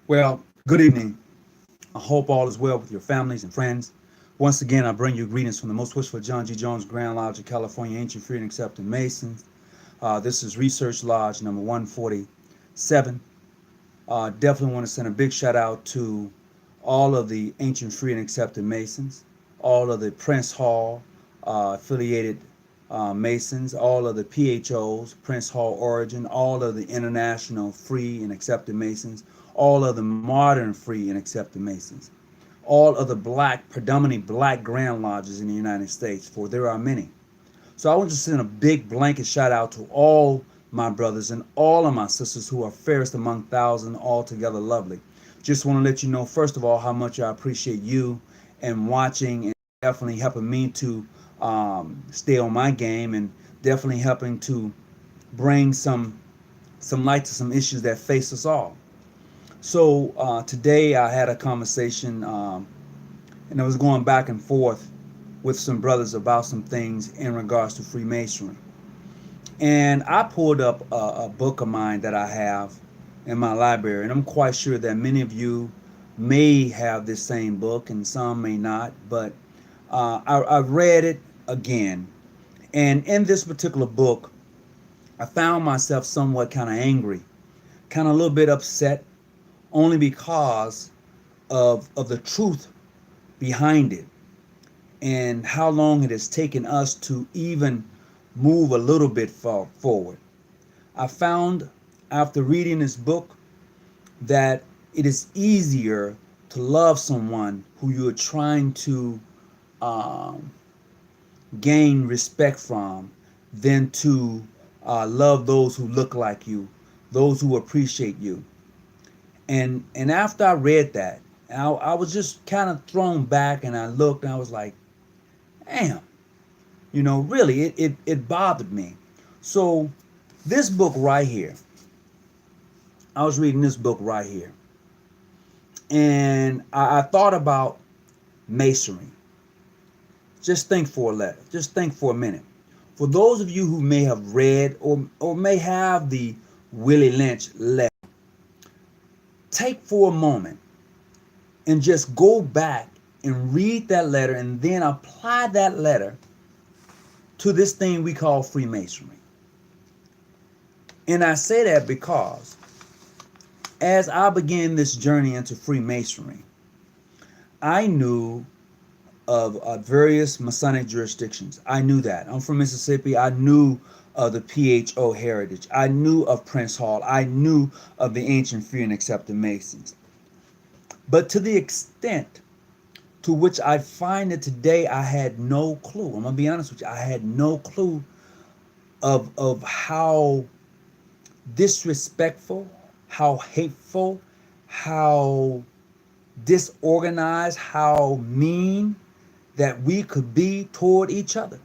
Well, good evening. I hope all is well with your families and friends. Once again, I bring you greetings from the most wishful John G. Jones Grand Lodge of California, Ancient Free and Accepted Masons. This is Research Lodge number 147. Definitely want to send a big shout out to all of the Ancient Free and Accepted Masons, all of the Prince Hall affiliated Masons, all of the PHOs, Prince Hall Origin, all of the International Free and Accepted Masons, all of the Modern Free and Accepted Masons, all of the black, predominantly black Grand Lodges in the United States, for there are many. So I want to send a big blanket shout out to all my brothers and all of my sisters who are fairest among thousands, altogether lovely. Just want to let you know, first of all, how much I appreciate you and watching and definitely helping me to stay on my game and definitely helping to bring some light to some issues that face us all. So today I had a conversation and I was going back and forth with some brothers about some things in regards to Freemasonry. And I pulled up a book of mine that I have in my library, and I'm quite sure that many of you may have this same book and some may not, but I read it again. And in this particular book, I found myself somewhat kind of angry, kind of a little bit upset, only because of the truth behind it and how long it has taken us to even move a little bit forward. I found after reading this book that it is easier to love someone who you're trying to um, gain respect from than to love those who look like you, those who appreciate you. And after I read that, I was just kind of thrown back and I looked and I was like, damn, really, it bothered me. So this book right here, I was reading this book right here, and I thought about masonry. Just think for a letter. Just think for a minute. For those of you who may have read or may have the Willie Lynch letter, take for a moment and just go back and read that letter and then apply that letter to this thing we call Freemasonry. And I say that because as I began this journey into Freemasonry, I knew of various Masonic jurisdictions. I knew that. I'm from Mississippi. I knew of the PHO heritage. I knew of Prince Hall. I knew of the ancient free and accepted Masons. But to the extent to which I find it today, I had no clue. I'm going to be honest with you. I had no clue of how disrespectful, how hateful, how disorganized, how mean that we could be toward each other.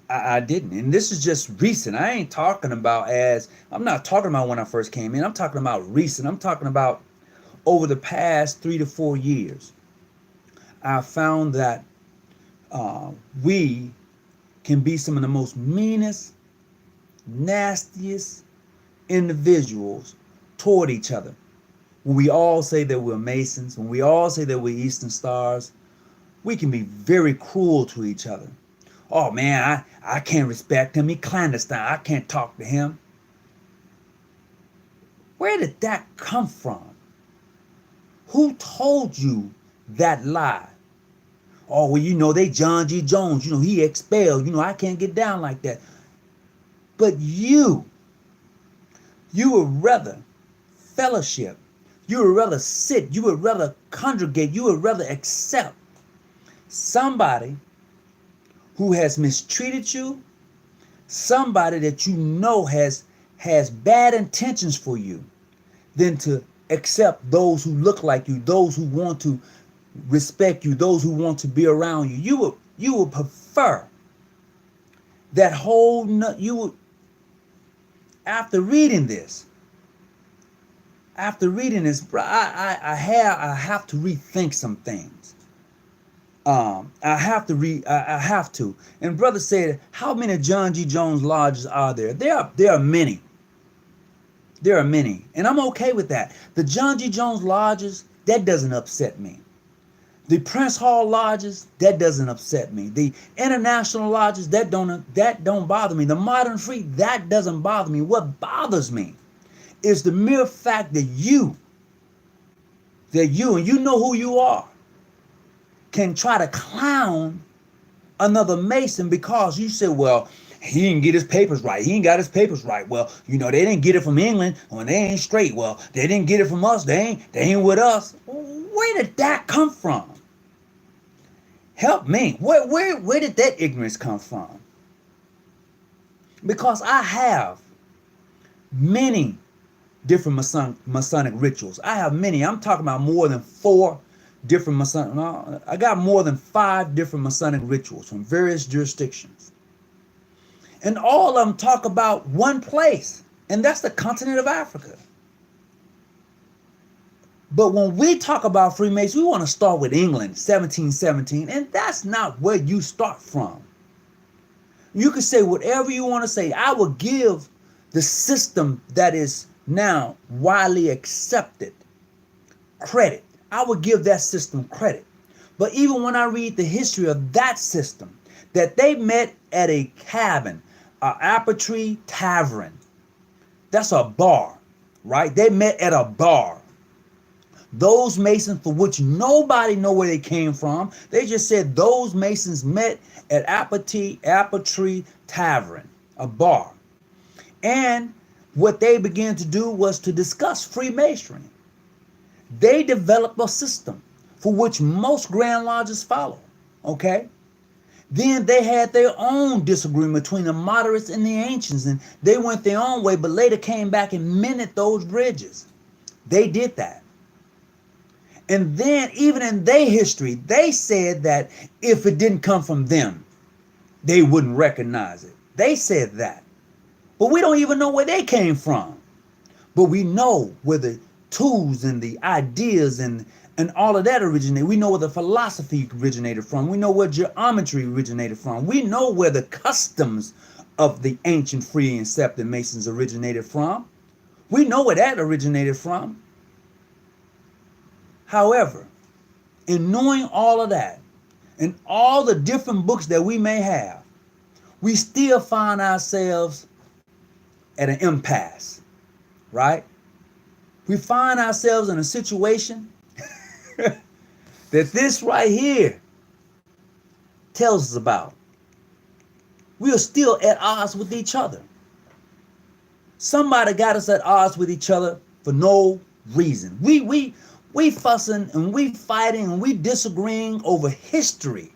I didn't. And this is just recent. I ain't talking about I'm not talking about when I first came in. I'm talking about recent. I'm talking about over the past 3 to 4 years. I found that we can be some of the most meanest, nastiest individuals toward each other. When we all say that we're Masons, when we all say that we're Eastern Stars, we can be very cruel to each other. Oh man, I can't respect him. He clandestine. I can't talk to him. Where did that come from? Who told you that lie? Oh, well, they John G. Jones. He expelled. I can't get down like that. But you would rather fellowship. You would rather sit. You would rather congregate. You would rather accept somebody who has mistreated you, somebody that has bad intentions for you, than to accept those who look like you, those who want to respect you, those who want to be around you. You would prefer that you would, after reading this, bro, I have to rethink some things. I have to. And brother said, how many John G. Jones lodges are there? There are many. There are many, and I'm okay with that. The John G. Jones lodges, that doesn't upset me. The Prince Hall lodges, that doesn't upset me. The international lodges, that don't bother me. The modern free, that doesn't bother me. What bothers me is the mere fact that and you know who you are, can try to clown another Mason because you said, well, he didn't get his papers right. He ain't got his papers right. Well, you know, they didn't get it from England when they ain't straight. Well, they didn't get it from us. They ain't with us. Where did that come from? Help me. Where did that ignorance come from? Because I have many different Masonic rituals. I have many. I'm talking about more than 4 different Masonic. No, I got more than 5 different Masonic rituals from various jurisdictions. And all of them talk about one place, and that's the continent of Africa. But when we talk about Freemasons, we want to start with England, 1717, and that's not where you start from. You can say whatever you want to say. I will give the system that is now widely accepted credit. I would give that system credit. But even when I read the history of that system, that they met at a cabin, an apple tree tavern. That's a bar, right? They met at a bar. Those Masons, for which nobody know where they came from, they just said those Masons met at apple tree tavern, a bar. And what they began to do was to discuss Freemasonry. They developed a system for which most Grand Lodges follow, okay? Then they had their own disagreement between the moderates and the ancients, and they went their own way, but later came back and mended those bridges. They did that. And then even in their history, they said that if it didn't come from them, they wouldn't recognize it. They said that. But we don't even know where they came from. But we know where the tools and the ideas and all of that originated. We know where the philosophy originated from. We know where geometry originated from. We know where the customs of the ancient free and accepted Masons originated from. We know where that originated from. However, in knowing all of that and all the different books that we may have, we still find ourselves at an impasse, right? We find ourselves in a situation that this right here tells us about. We are still at odds with each other. Somebody got us at odds with each other for no reason. We fussing and we fighting and we disagreeing over history.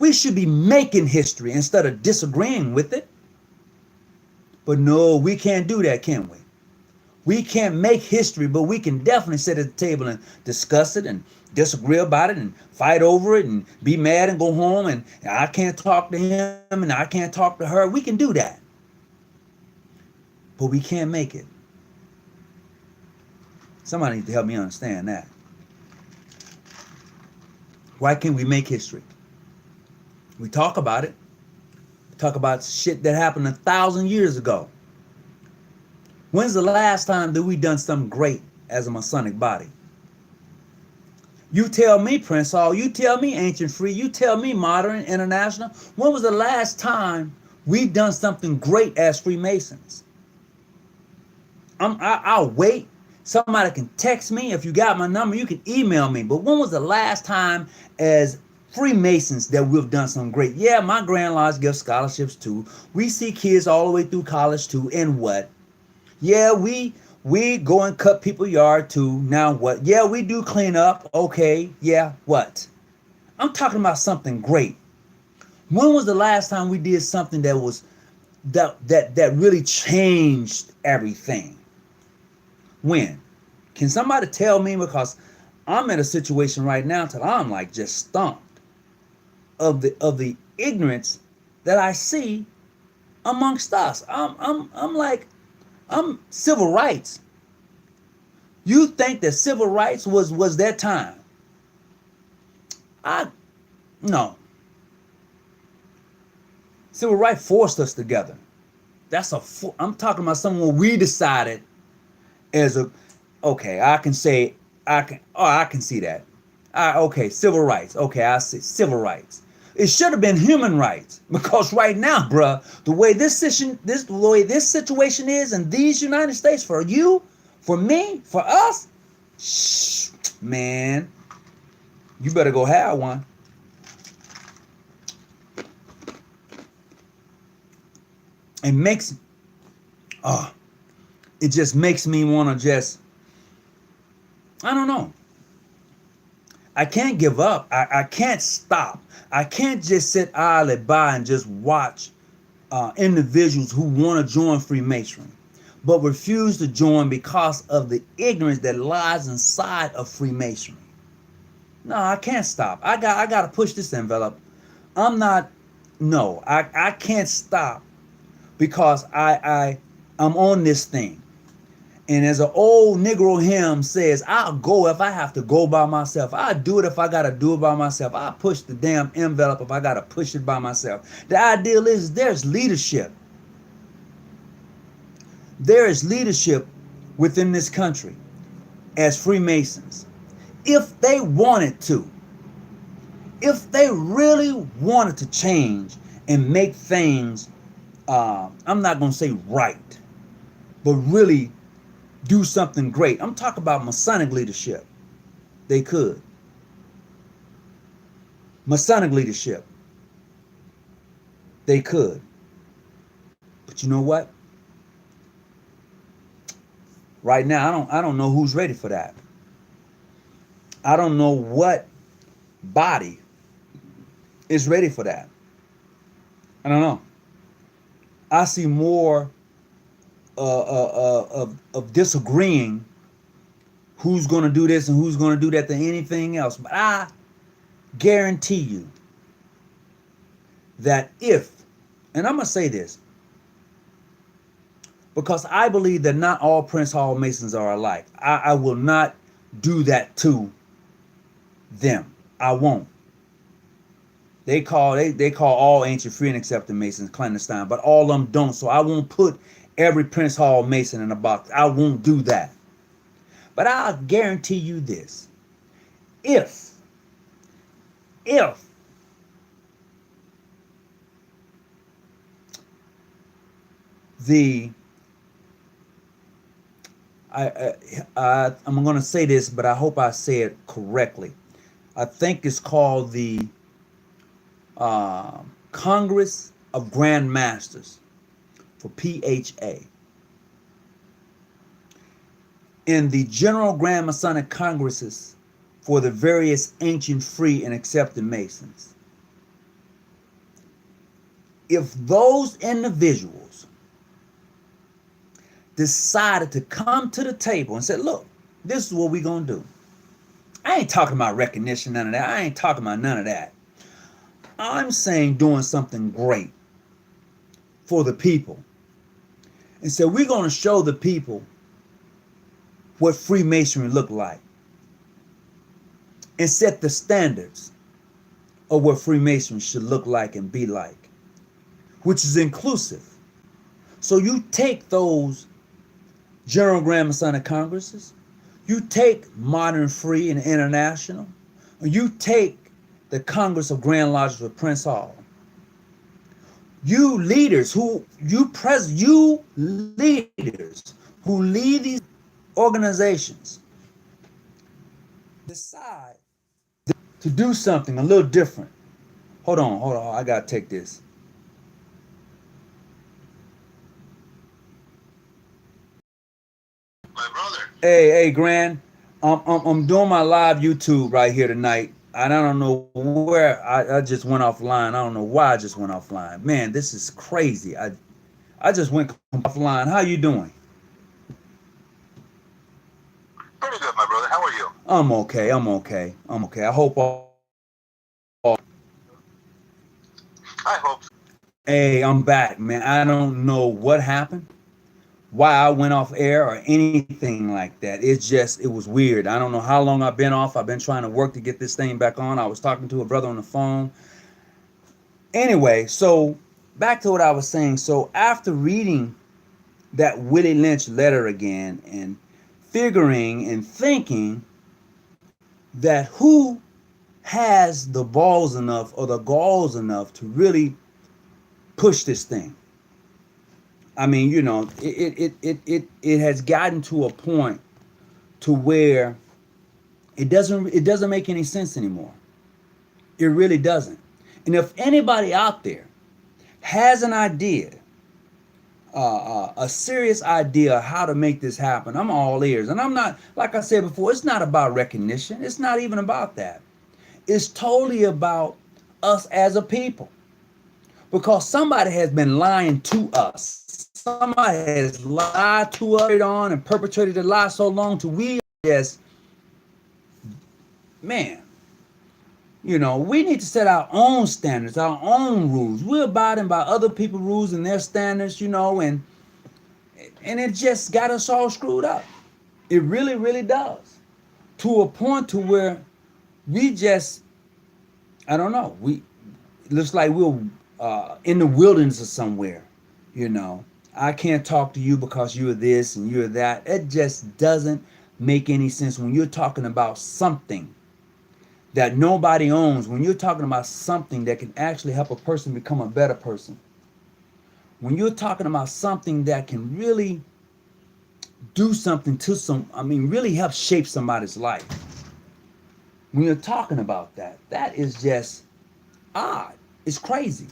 We should be making history instead of disagreeing with it. But no, we can't do that, can we? We can't make history, but we can definitely sit at the table and discuss it and disagree about it and fight over it and be mad and go home and I can't talk to him and I can't talk to her. We can do that. But we can't make it. Somebody needs to help me understand that. Why can't we make history? We talk about it. We talk about shit that happened 1,000 years ago. When's the last time that we done something great as a Masonic body? You tell me, Prince Hall. You tell me, Ancient Free. You tell me, Modern International. When was the last time we done something great as Freemasons? I'll wait. Somebody can text me. If you got my number, you can email me. But when was the last time as Freemasons that we've done something great? Yeah, my Grand Lodge gives scholarships too. We see kids all the way through college too. And what? Yeah, we go and cut people's yard too. Now what? Yeah, we do clean up. Okay. Yeah, what? I'm talking about something great. When was the last time we did something that was that really changed everything? When? Can somebody tell me? Because I'm in a situation right now till I'm like just stumped of the ignorance that I see amongst us. I'm like, I'm civil rights. You think that civil rights was that time? No. Civil rights forced us together. I'm talking about someone we decided as a, okay, I can say, I can see that. Okay, civil rights. Okay, I see civil rights. It should have been human rights because right now, bruh, the way this situation is in these United States for you, for me, for us, man, you better go have one. It makes, oh, it just makes me want to just, I don't know. I can't give up. I can't stop. I can't just sit idly by and just watch individuals who want to join Freemasonry, but refuse to join because of the ignorance that lies inside of Freemasonry. No, I can't stop. I got to push this envelope. I'm not. No, I can't stop because I'm on this thing. And as an old Negro hymn says, I'll go if I have to go by myself. I'll do it if I got to do it by myself. I'll push the damn envelope if I got to push it by myself. The ideal is there's leadership. There is leadership within this country as Freemasons. If they wanted to, if they really wanted to change and make things, I'm not going to say right, but really do something great. I'm talking about Masonic leadership. They could. Masonic leadership. They could. But you know what? Right now, I don't know who's ready for that. I don't know what body is ready for that. I don't know. I see more of disagreeing who's going to do this and who's going to do that than anything else. But I guarantee you that if, and I'm going to say this, because I believe that not all Prince Hall Masons are alike. I will not do that to them. I won't. They call all ancient free and accepted Masons clandestine, but all of them don't. So I won't put every Prince Hall Mason in a box. I won't do that. But I'll guarantee you this. If the I'm going to say this, but I hope I say it correctly. I think it's called the Congress of Grand Masters, for PHA. In the General Grand Masonic Congresses for the various ancient free and accepted Masons. If those individuals decided to come to the table and said, look, this is what we're going to do. I ain't talking about recognition, none of that. I ain't talking about none of that. I'm saying doing something great for the people. And so we're going to show the people what Freemasonry look like and set the standards of what Freemasonry should look like and be like, which is inclusive. So you take those General Grand Masonic Congresses, you take Modern Free and International, and you take the Congress of Grand Lodges of Prince Hall. You leaders who lead these organizations decide to do something a little different. Hold on, I gotta take this. My brother. Hey, Grand. I'm doing my live YouTube right here tonight. And I don't know where I just went offline. I don't know why I just went offline. Man, this is crazy. I just went offline. How you doing? Pretty good, my brother. How are you? I'm okay. I hope all. I hope so. Hey, I'm back, man. I don't know what happened, why I went off air or anything like that. It was weird. I don't know how long I've been off. I've been trying to work to get this thing back on. I was talking to a brother on the phone. Anyway, so back to what I was saying. So after reading that Willie Lynch letter again and figuring and thinking that who has the balls enough or the galls enough to really push this thing. I mean, you know, it has gotten to a point to where it doesn't make any sense anymore. It really doesn't. And if anybody out there has an idea, a serious idea how to make this happen, I'm all ears. And I'm not, like I said before, it's not about recognition. It's not even about that. It's totally about us as a people. Because somebody has been lying to us. Somebody has lied to us on and perpetrated the lie so long to we just, man, you know, we need to set our own standards, our own rules. We're abiding by other people's rules and their standards, you know, and it just got us all screwed up. It really, really does. To a point to where we just, I don't know, it looks like we're in the wilderness or somewhere, you know. I can't talk to you because you're this and you're that. It just doesn't make any sense when you're talking about something that nobody owns, when you're talking about something that can actually help a person become a better person, when you're talking about something that can really do something to really help shape somebody's life. When you're talking about that, that is just odd. It's crazy.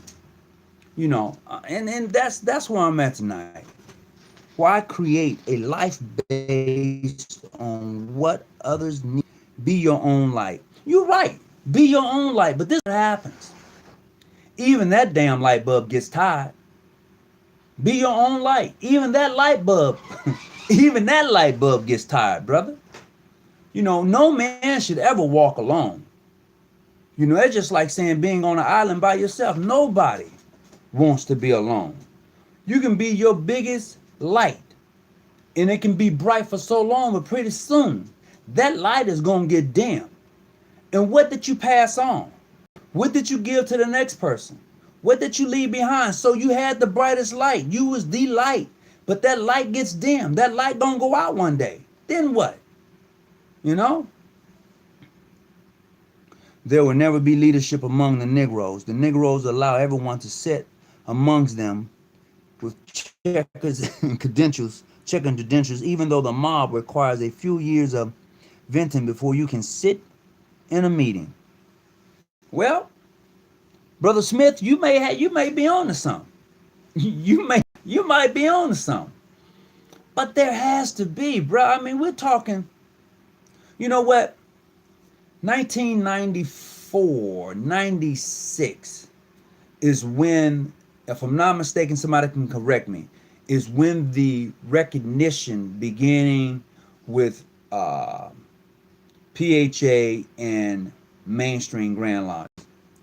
You know, and that's where I'm at tonight. Why create a life based on what others need? Be your own light. You're right. Be your own light. But this happens. Even that damn light bulb gets tired. Be your own light. Even that light bulb, even that light bulb gets tired, brother. You know, no man should ever walk alone. You know, it's just like saying being on an island by yourself. Nobody wants to be alone. You can be your biggest light, and it can be bright for so long, but pretty soon that light is going to get dim. And what did you pass on? What did you give to the next person? What did you leave behind? So you had the brightest light. You was the light, but that light gets dim. That light gonna go out one day. Then what? You know? There will never be leadership among the Negroes. The Negroes allow everyone to sit amongst them with checkers and credentials, checking credentials, even though the mob requires a few years of venting before you can sit in a meeting. Well, Brother Smith, you may be on to something. You might be on to something. But there has to be, bro. I mean, we're talking, you know what? 1994, 96 is when, if I'm not mistaken, somebody can correct me, is when the recognition beginning with PHA and mainstream Grand Lodge.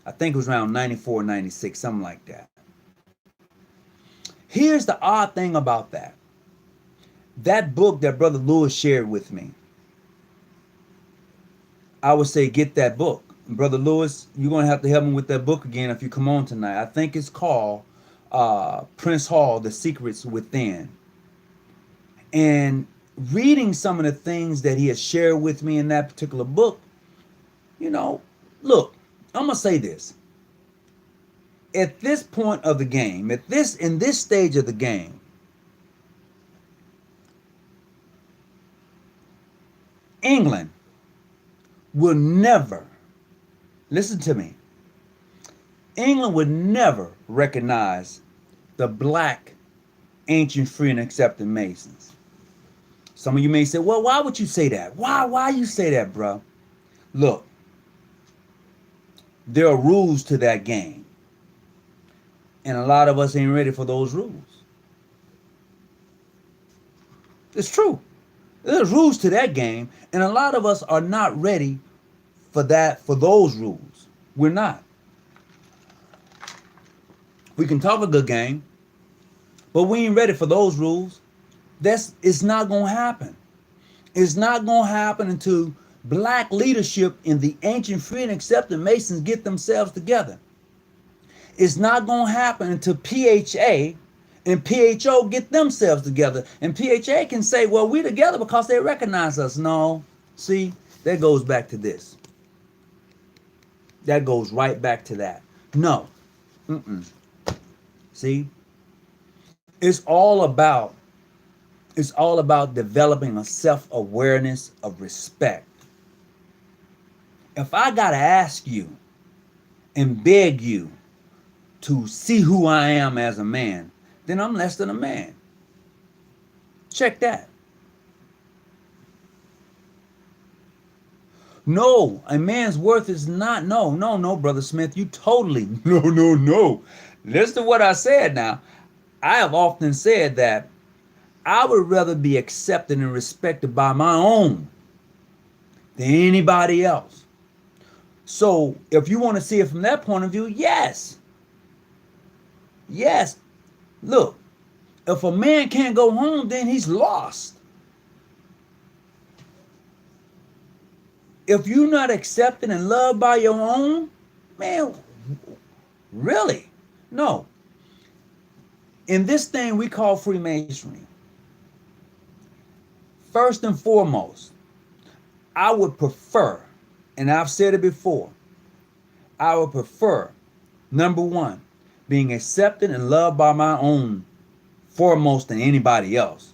I think it was around 94, 96, something like that. Here's the odd thing about that. That book that Brother Lewis shared with me, I would say get that book. Brother Lewis, you're going to have to help me with that book again if you come on tonight. I think it's called Prince Hall, The Secrets Within. And reading some of the things that he has shared with me in that particular book, you know, look, I'm going to say this. At this point of the game, in this stage of the game, England will never, listen to me, England would never recognize the black ancient free and accepted Masons. Some of you may say, well, why would you say that? Why you say that, bro? Look, there are rules to that game. And a lot of us ain't ready for those rules. It's true. There's rules to that game, and a lot of us are not ready for those rules. We're not. We can talk a good game, but we ain't ready for those rules. It's not gonna happen. It's not gonna happen until black leadership in the ancient free and accepted Masons get themselves together. It's not going to happen until PHA and PHO get themselves together. And PHA can say, well, we together because they recognize us. No. See, that goes back to this. That goes right back to that. No. Mm-mm. See? It's all about developing a self-awareness of respect. If I got to ask you and beg you to see who I am as a man, then I'm less than a man. Check that. No, a man's worth is not, no, Brother Smith, you totally, no. Listen to what I said now. I have often said that I would rather be accepted and respected by my own than anybody else. So if you want to see it from that point of view, yes. Yes. Look, if a man can't go home, then he's lost. If you're not accepted and loved by your own, man, really? No. In this thing we call Freemasonry, first and foremost, I would prefer, and I've said it before, I would prefer, number one, being accepted and loved by my own foremost than anybody else.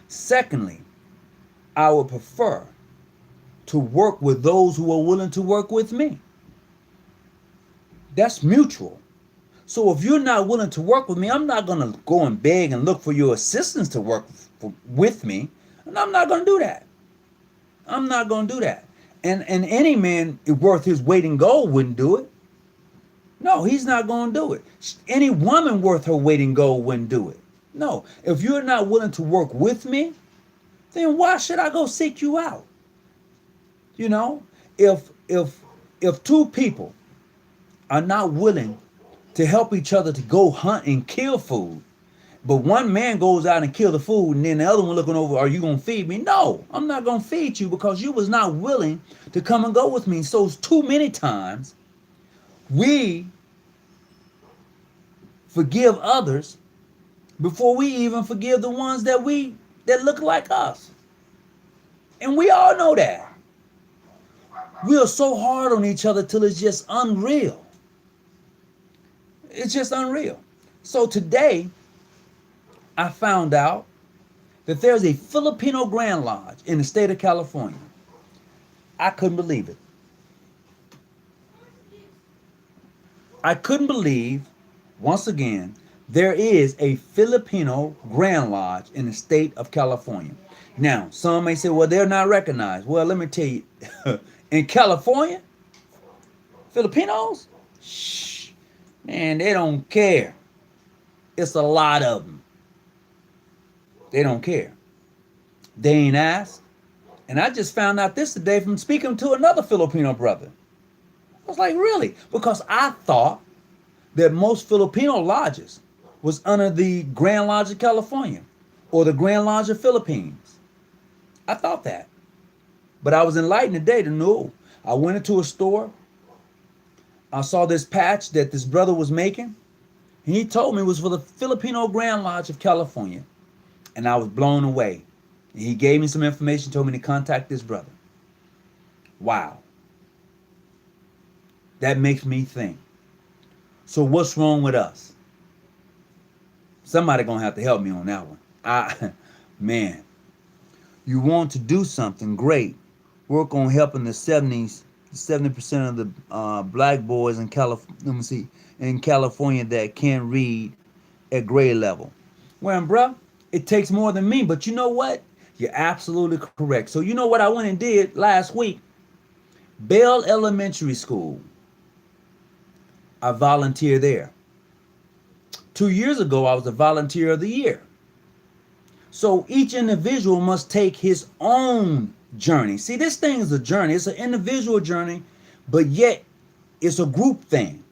Secondly, I would prefer to work with those who are willing to work with me. That's mutual. So if you're not willing to work with me, I'm not going to go and beg and look for your assistance to work with me. And I'm not going to do that. I'm not going to do that. And any man worth his weight in gold wouldn't do it. No, he's not going to do it. Any woman worth her weight in gold wouldn't do it. No, if you're not willing to work with me, then why should I go seek you out? You know, if two people are not willing to help each other to go hunt and kill food, but one man goes out and kill the food and then the other one looking over, are you going to feed me? No, I'm not going to feed you because you was not willing to come and go with me. So too many times we forgive others before we even forgive the ones that look like us. And we all know that. We are so hard on each other till it's just unreal. It's just unreal. So today, I found out that there's a Filipino Grand Lodge in the state of California. I couldn't believe it. I couldn't believe, once again, there is a Filipino Grand Lodge in the state of California. Now, some may say, well, they're not recognized. Well, let me tell you, in California, Filipinos, shh, man, they don't care. It's a lot of them. They don't care. They ain't asked. And I just found out this today from speaking to another Filipino brother. I was like, really? Because I thought that most Filipino lodges was under the Grand Lodge of California or the Grand Lodge of Philippines. I thought that. But I was enlightened today to know. I went into a store. I saw this patch that this brother was making. And he told me it was for the Filipino Grand Lodge of California. And I was blown away. And he gave me some information, told me to contact this brother. Wow. That makes me think. So what's wrong with us? Somebody gonna have to help me on that one. Man, you want to do something great. Work on helping the 70% of the black boys in California that can't read at grade level. Well, bruh, it takes more than me, but you know what? You're absolutely correct. So you know what I went and did last week? Bell Elementary School. I volunteer there. 2 years ago, I was a volunteer of the year. So each individual must take his own journey. See, this thing is a journey. It's an individual journey, but yet it's a group thing.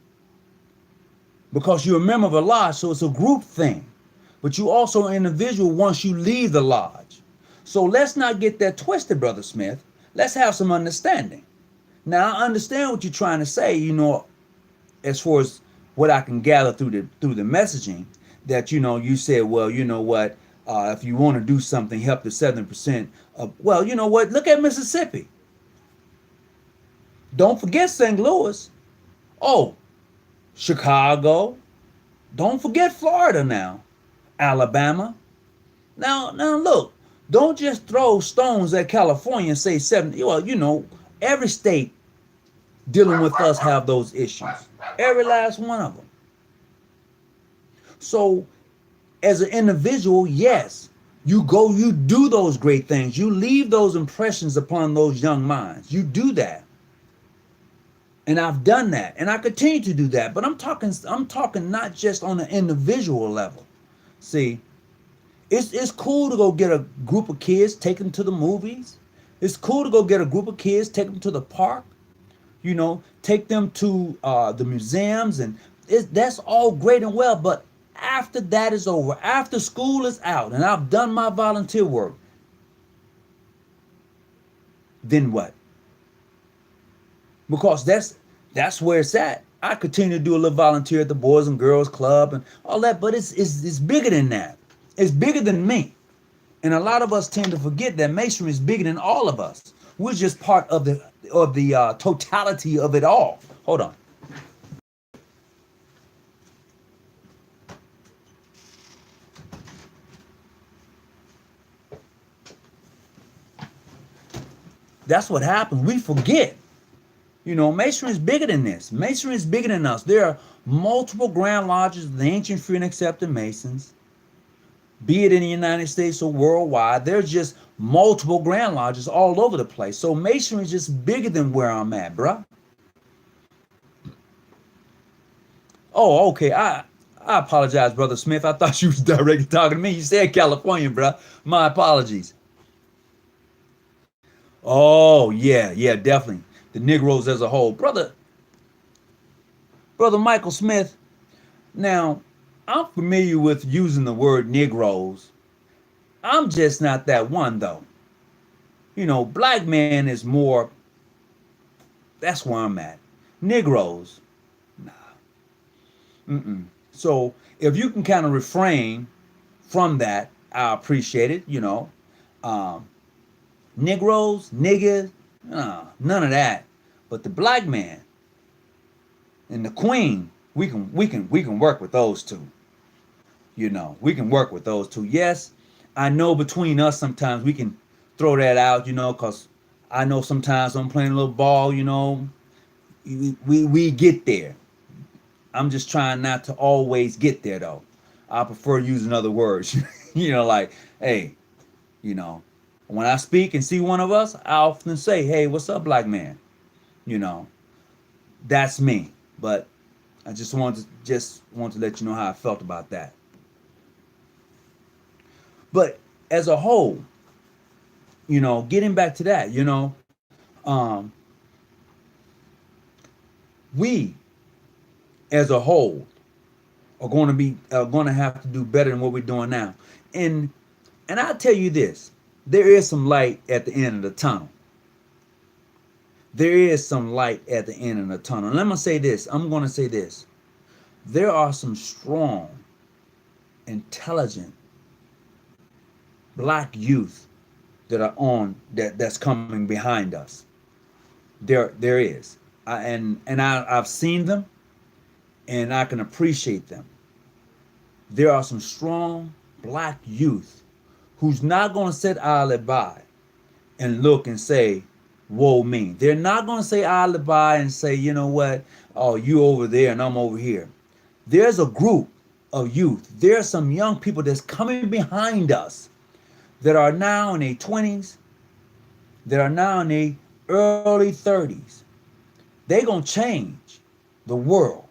Because you're a member of a lodge, so it's a group thing. But you also an individual once you leave the lodge. So let's not get that twisted, Brother Smith. Let's have some understanding. Now, I understand what you're trying to say, you know, as far as what I can gather through the messaging, that you said, well, you know what, if you want to do something, help the 7% of, well, you know what, look at Mississippi. Don't forget St. Louis. Oh, Chicago. Don't forget Florida now. Alabama. Now look, don't just throw stones at California and say 70. Well, every state dealing with us have those issues. Every last one of them. So, as an individual, yes, you do those great things. You leave those impressions upon those young minds. You do that. And I've done that, and I continue to do that. But I'm talking not just on an individual level. See, it's cool to go get a group of kids, take them to the movies. It's cool to go get a group of kids, take them to the park. Take them to the museums, and that's all great and well. But after that is over, after school is out, and I've done my volunteer work, then what? Because that's where it's at. I continue to do a little volunteer at the Boys and Girls Club and all that, but it's bigger than that. It's bigger than me. And a lot of us tend to forget that masonry is bigger than all of us. We're just part of the totality of it all. Hold on. That's what happens. We forget. Masonry is bigger than this. Masonry is bigger than us. There are multiple Grand Lodges of the ancient, free, and accepted Masons, be it in the United States or worldwide. There's just multiple Grand Lodges all over the place. So Masonry is just bigger than where I'm at, bruh. Oh, okay. I apologize, Brother Smith. I thought you was directly talking to me. You said California, bruh. My apologies. Oh, yeah, definitely. The Negroes as a whole. Brother Michael Smith, now, I'm familiar with using the word Negroes. I'm just not that one, though. Black man is more, that's where I'm at. Negroes, nah. So, if you can kind of refrain from that, I appreciate it, Negroes, niggas, none of that. But the black man and the queen, we can work with those two. We can work with those two. Yes, I know between us sometimes we can throw that out, because I know sometimes I'm playing a little ball, we get there. I'm just trying not to always get there though. I prefer using other words, like, hey, when I speak and see one of us, I often say, hey, what's up, black man? That's me. But I just want to let you know how I felt about that. But as a whole, getting back to that, we as a whole are going to have to do better than what we're doing now. And I'll tell you this. There is some light at the end of the tunnel. There is some light at the end of the tunnel. And I'm going to say this. There are some strong, intelligent black youth that are that's coming behind us. There is. I've seen them, and I can appreciate them. There are some strong black youth who's not going to sit idly by and look and say, woe me. They're not going to say idly by and say, you know what, oh, you over there and I'm over here. There's a group of youth. There are some young people that's coming behind us that are now in their 20s, that are now in their early 30s. They're going to change the world.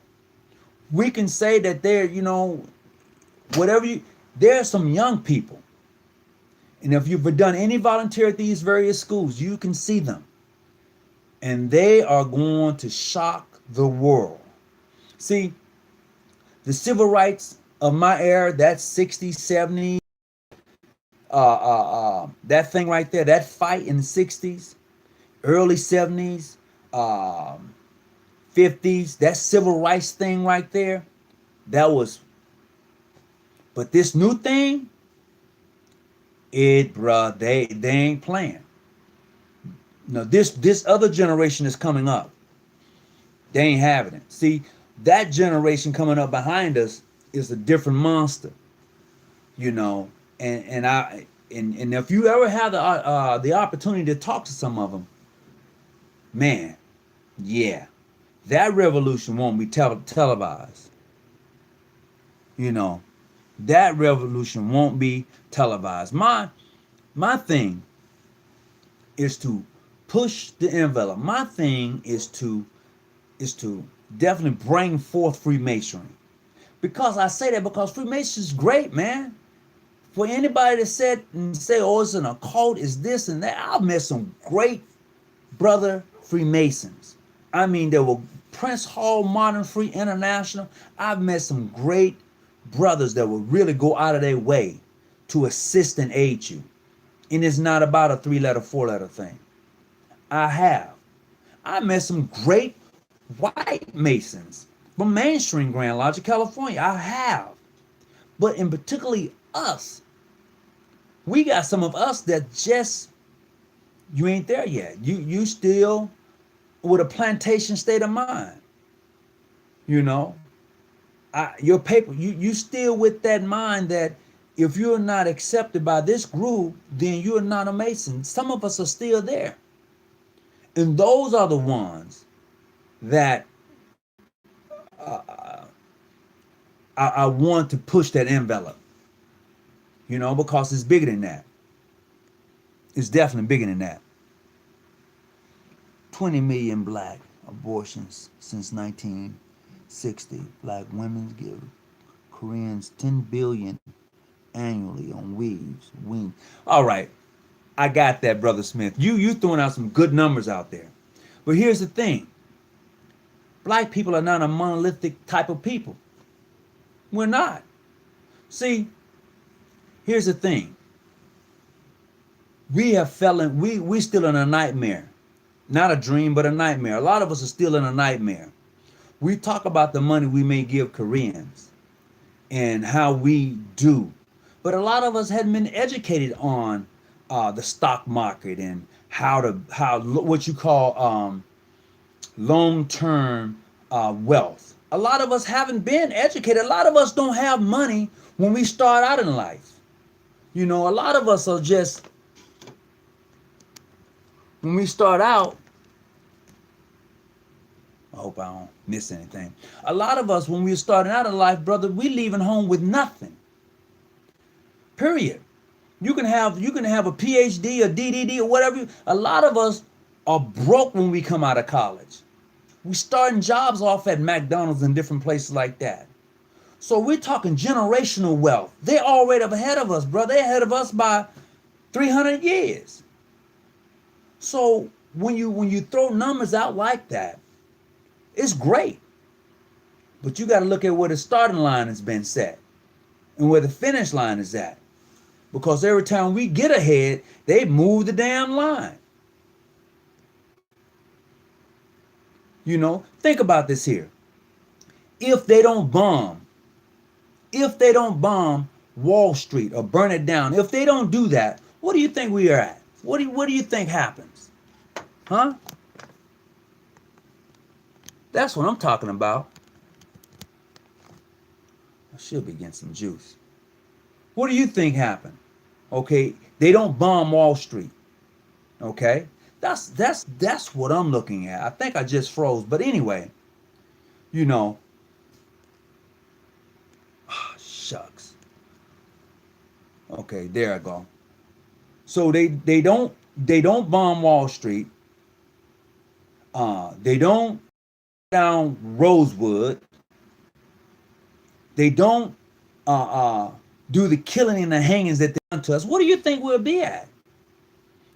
We can say that they're, there are some young people. And if you've done any volunteer at these various schools, you can see them. And they are going to shock the world. See, the civil rights of my era, that 60s, 70s, that thing right there, that fight in the 60s, early 70s, 50s, 50s, that civil rights thing right there, that was, but this new thing, they ain't playing. No, this other generation is coming up. They ain't having it. See, that generation coming up behind us is a different monster, you know. And if you ever have the opportunity to talk to some of them, man, yeah, that revolution won't be televised. You know, that revolution won't be televised. My thing is to push the envelope. My thing is to definitely bring forth Freemasonry. Because I say that because Freemasonry is great, man. For anybody to sit and say, oh, it's an occult, is this and that, I've met some great brother Freemasons. I mean, there were Prince Hall Modern Free International. I've met some great brothers that will really go out of their way to assist and aid you. And it's not about a 3-letter, 4-letter thing. I met some great white Masons from mainstream Grand Lodge of California. I have. But in particularly us, we got some of us that just, you ain't there yet. You still with a plantation state of mind. You know, your paper, you still with that mind that if you're not accepted by this group, then you're not a Mason. Some of us are still there. And those are the ones that I want to push that envelope. You know, because it's bigger than that. It's definitely bigger than that. 20 million black abortions since 1960. Black women give Koreans 10 billion annually on weaves. All right. I got that, Brother Smith. You throwing out some good numbers out there. But here's the thing. Black people are not a monolithic type of people. We're not. See, here's the thing. We still in a nightmare. Not a dream, but a nightmare. A lot of us are still in a nightmare. We talk about the money we may give Koreans and how we do. But a lot of us hadn't been educated on the stock market and how what you call long-term wealth. A lot of us haven't been educated. A lot of us don't have money when we start out in life. You know, a lot of us are just, when we start out, I hope I don't miss anything. A lot of us, when we're starting out in life, brother, we leaving home with nothing. Period. You can have a PhD, a DDD, or whatever. A lot of us are broke when we come out of college. We starting jobs off at McDonald's and different places like that. So we're talking generational wealth. They're already up ahead of us, brother. They're ahead of us by 300 years. So when you throw numbers out like that, it's great. But you got to look at where the starting line has been set and where the finish line is at. Because every time we get ahead, they move the damn line. You know, think about this here. If they don't bomb Wall Street or burn it down, if they don't do that, what do you think we are at? What do you think happens? Huh? That's what I'm talking about. I should be getting some juice. What do you think happened? Okay, they don't bomb Wall Street. Okay, that's what I'm looking at. I think I just froze, but anyway, you know. Oh, shucks. Okay, there I go. So they don't bomb Wall Street. They don't down Rosewood. They don't do the killing and the hangings that they done to us. What do you think we'll be at?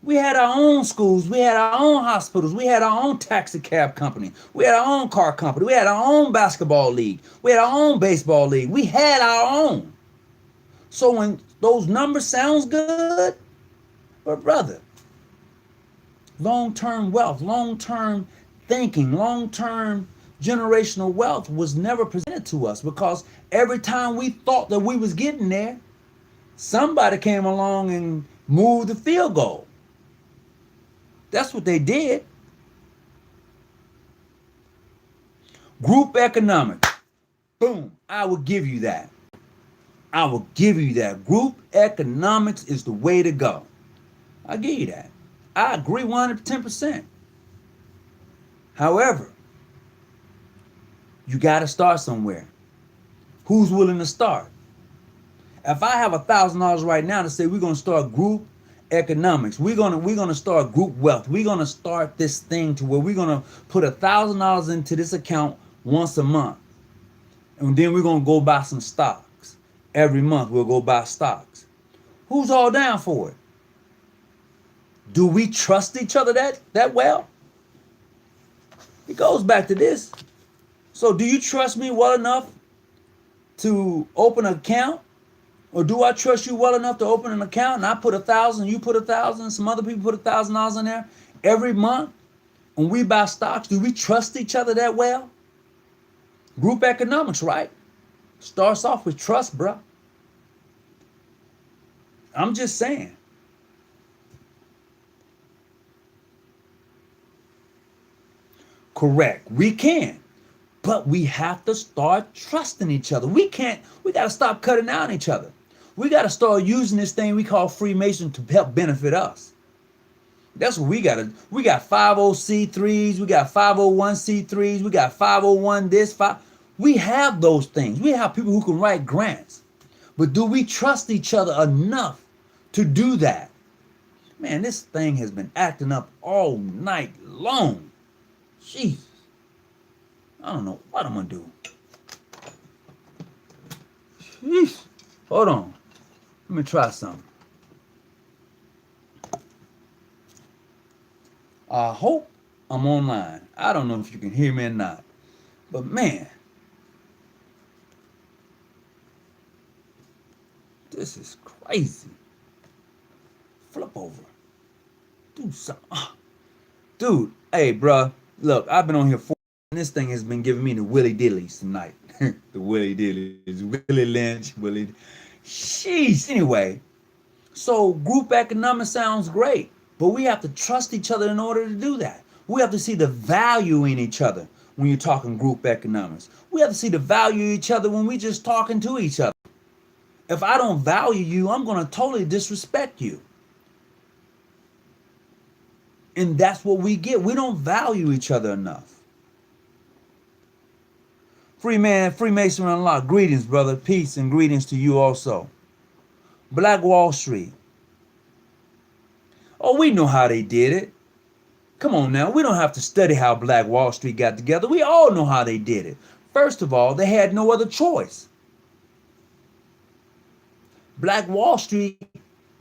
We had our own schools. We had our own hospitals. We had our own taxi cab company. We had our own car company. We had our own basketball league. We had our own baseball league. We had our own. So when those numbers sounds good, but brother, long-term wealth, long-term thinking, long-term generational wealth was never presented to us, because every time we thought that we was getting there, somebody came along and moved the field goal. That's what they did. Group economics. Boom. I will give you that. I will give you that. Group economics is the way to go. I'll give you that. I agree 110%. However, you got to start somewhere. Who's willing to start? If I have $1,000 right now to say we're going to start group economics, we're gonna start group wealth. We're gonna start this thing to where we're gonna put $1,000 into this account once a month, and then we're gonna go buy some stocks. Every month we'll go buy stocks. Who's all down for it? Do we trust each other that well? It goes back to this. So do you trust me well enough to open an account? Or do I trust you well enough to open an account and I put 1,000, you put 1,000, some other people put $1,000 in there every month, and we buy stocks? Do we trust each other that well? Group economics, right? Starts off with trust, bro. I'm just saying. Correct. We can. But we have to start trusting each other. We got to stop cutting out each other. We got to start using this thing we call Freemason to help benefit us. That's what we got to. We got 50C3s, we got 501C3s, we got 501 this, we have those things. We have people who can write grants. But do we trust each other enough to do that? Man, this thing has been acting up all night long. Jeez. I don't know what I'm going to do. Jeez. Hold on. Let me try something. I hope I'm online. I don't know if you can hear me or not. But man, this is crazy. Flip over. Do something. Dude, hey, bruh. Look, I've been on here for. This thing has been giving me the Willie Dillies tonight. The Willie Dillies. Willie Lynch. Willie. Sheesh. Anyway, so group economics sounds great, but we have to trust each other in order to do that. We have to see the value in each other when you're talking group economics. We have to see the value in each other when we just talking to each other. If I don't value you, I'm going to totally disrespect you. And that's what we get. We don't value each other enough. Freemason Unlocked. Greetings, brother. Peace and greetings to you also. Black Wall Street. Oh, we know how they did it. Come on now. We don't have to study how Black Wall Street got together. We all know how they did it. First of all, they had no other choice. Black Wall Street,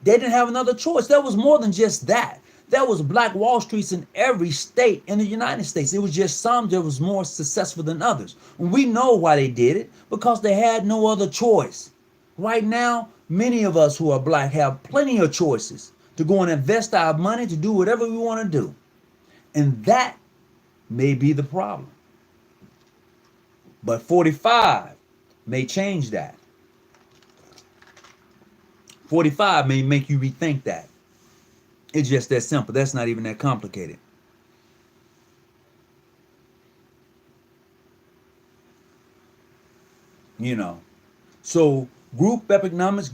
they didn't have another choice. There was more than just that. There was Black Wall Streets in every state in the United States. It was just some that was more successful than others. And we know why they did it, because they had no other choice. Right now, many of us who are black have plenty of choices to go and invest our money to do whatever we want to do. And that may be the problem. But 45 may change that. 45 may make you rethink that. It's just that simple. That's not even that complicated. You know. So group economics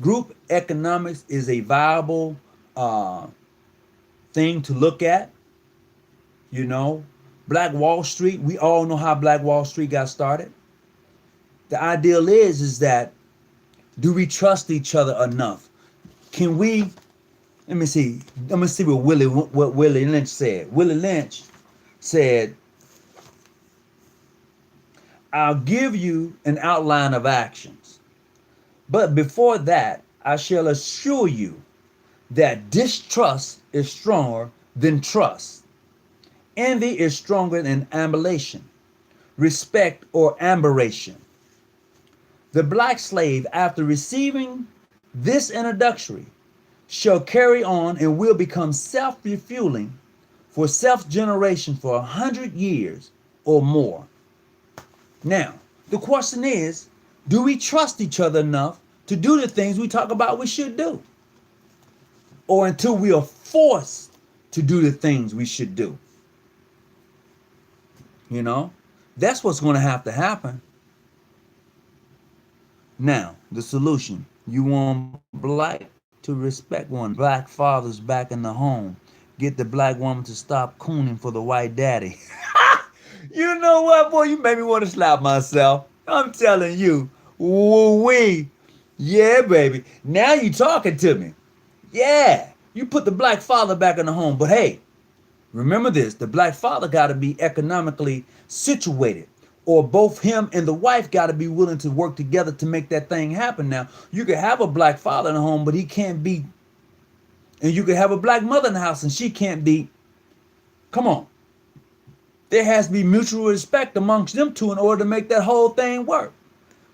is a viable thing to look at. You know. Black Wall Street, we all know how Black Wall Street got started. The ideal is that, do we trust each other enough? Can we? Let me see what Willie Lynch said. Willie Lynch said, I'll give you an outline of actions, but before that, I shall assure you that distrust is stronger than trust. Envy is stronger than admiration, respect or admiration. The black slave, after receiving this introductory, shall carry on and will become self-refueling for self-generation for 100 years or more. Now, the question is, do we trust each other enough to do the things we talk about we should do? Or until we are forced to do the things we should do? You know, that's what's going to have to happen. Now, the solution. You want black to respect one. Black fathers back in the home. Get the black woman to stop cooning for the white daddy. You know what, boy? You made me want to slap myself. I'm telling you. Woo-wee. Yeah, baby. Now you talking to me. Yeah. You put the black father back in the home. But hey, remember this. The black father got to be economically situated. Or both him and the wife got to be willing to work together to make that thing happen. Now, you could have a black father in the home, but he can't be. And you could have a black mother in the house, and she can't be. Come on. There has to be mutual respect amongst them two in order to make that whole thing work.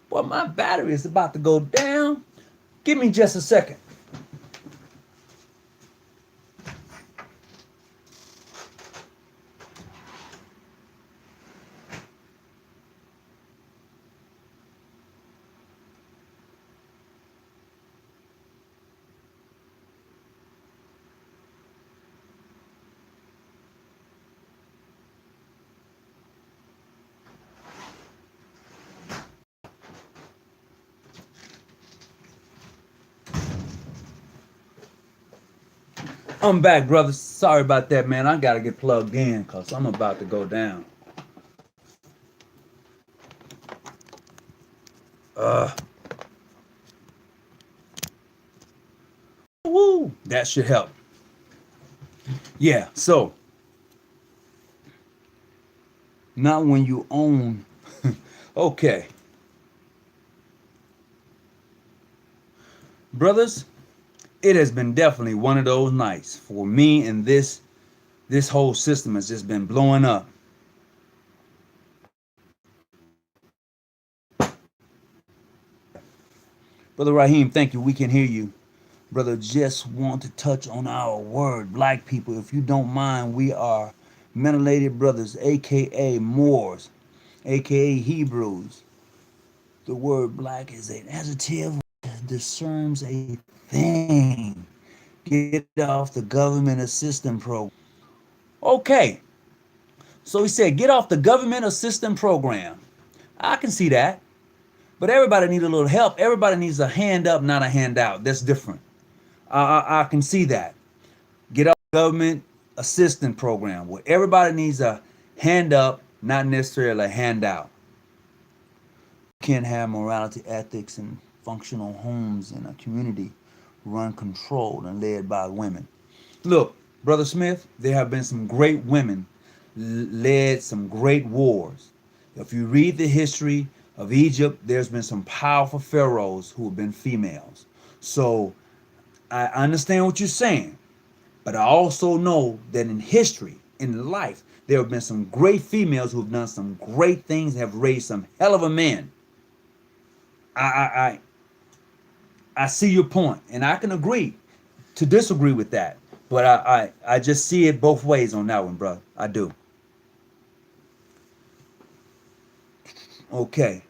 Boy, my battery is about to go down. Give me just a second. I'm back, brothers. Sorry about that, man. I got to get plugged in because I'm about to go down. Woo! That should help. Yeah, so. Not when you own. Okay. Brothers, it has been definitely one of those nights for me, and this whole system has just been blowing up. Brother Raheem, thank you. We can hear you. Brother, just want to touch on our word, black people. If you don't mind, we are mutilated brothers, aka Moors, aka Hebrews. The word black is an adjective that discerns a thing. Get off the government assistance program. Okay. So he said, get off the government assistance program. I can see that. But everybody needs a little help. Everybody needs a hand up, not a handout. That's different. I can see that. Get off the government assistance program where everybody needs a hand up, not necessarily a handout. Can't have morality, ethics, and functional homes in a community run controlled and led by women. Look, Brother Smith, there have been some great women led some great wars. If you read the history of Egypt, there's been some powerful pharaohs who have been females. So I understand what you're saying, but I also know that in history, in life, there have been some great females who have done some great things and have raised some hell of a men. I see your point, and I can agree to disagree with that, but I just see it both ways on that one, bro. I do. Okay.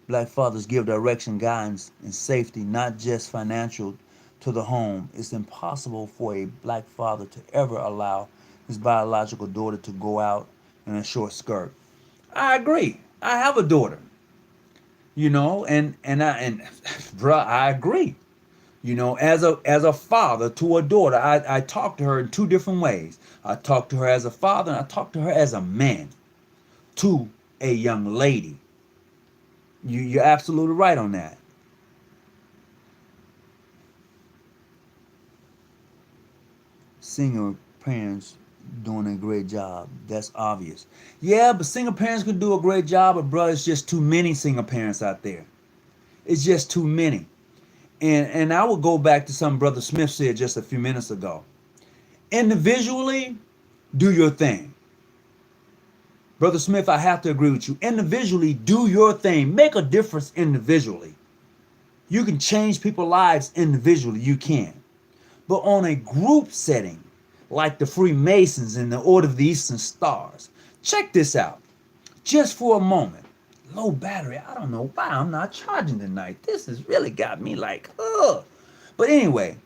Black fathers give direction, guidance, and safety, not just financial, to the home. It's impossible for a black father to ever allow his biological daughter to go out in a short skirt. I agree. I have a daughter, you know, and bruh, I agree. You know, as a father to a daughter, I talk to her in two different ways. I talk to her as a father, and I talk to her as a man to a young lady. You're absolutely right on that. Single parents doing a great job. That's obvious. Yeah, but single parents could do a great job, but bro, it's just too many single parents out there. It's just too many. And I will go back to something Brother Smith said just a few minutes ago. Individually, do your thing. Brother Smith, I have to agree with you. Individually, do your thing. Make a difference individually. You can change people's lives individually. You can. But on a group setting, like the Freemasons and the Order of the Eastern Stars, Check this out. Just for a moment. Low battery. I don't know why I'm not charging tonight. This has really got me like, ugh. But anyway,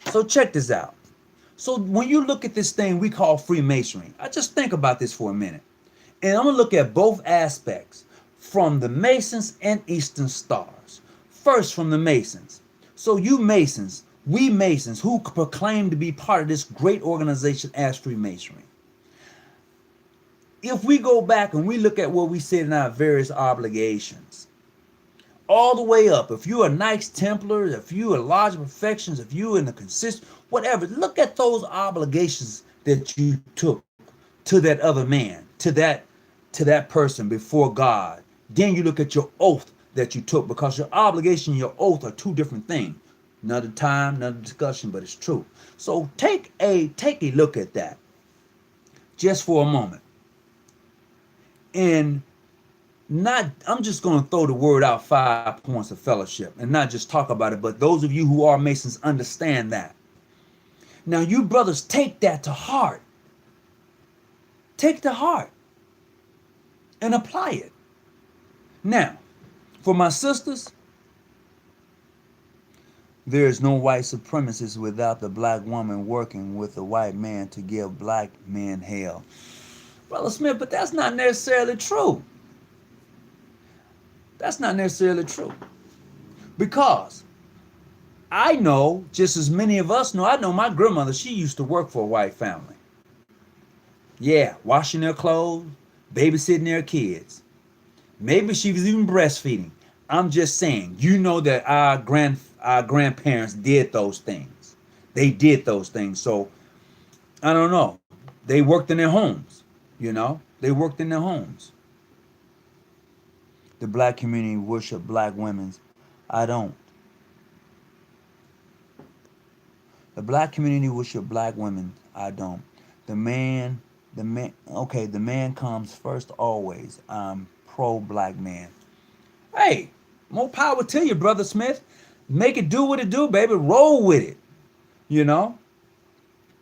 so check this out. So when you look at this thing we call Freemasonry, I just think about this for a minute. And I'm going to look at both aspects from the Masons and Eastern Stars. First, from the Masons. So you Masons, we Masons who proclaim to be part of this great organization as Freemasonry. If we go back and we look at what we said in our various obligations, all the way up, if you're a Knights Templar, if you're a Lodge of Perfections, if you're in the consist, whatever, look at those obligations that you took to that other man, to that person before God. Then you look at your oath that you took, because your obligation and your oath are two different things. Another time, another discussion, but it's true. So take a look at that just for a moment. And I'm just going to throw the word out, 5 points of fellowship, and not just talk about it, but those of you who are Masons understand that. Now you brothers, take that to heart. Take it to heart and apply it. Now, for my sisters, there is no white supremacist without the black woman working with the white man to give black men hell. Brother Smith, but that's not necessarily true. That's not necessarily true. Because I know, just as many of us know, I know my grandmother, she used to work for a white family. Yeah, washing their clothes, babysitting their kids. Maybe she was even breastfeeding. I'm just saying, you know that our grandparents did those things. They did those things. So, I don't know. They worked in their homes, you know. They worked in their homes. The black community worship black women. I don't. The black community worship black women. I don't. The man comes first always. I'm pro-black man. Hey, more power to you, Brother Smith. Make it do what it do, baby. Roll with it. You know?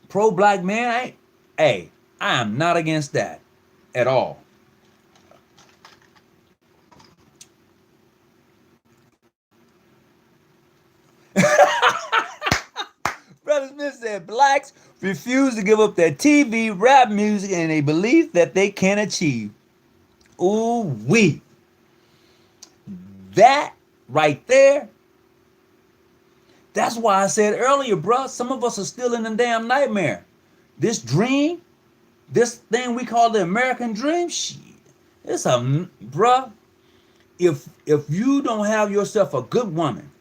Pro-black man, I am not against that at all. Brother Smith said blacks refuse to give up their TV, rap music, and a belief that they can achieve. Ooh wee. That right there. That's why I said earlier, bruh, some of us are still in a damn nightmare. This dream, this thing we call the American dream, shit. It's bruh, if you don't have yourself a good woman,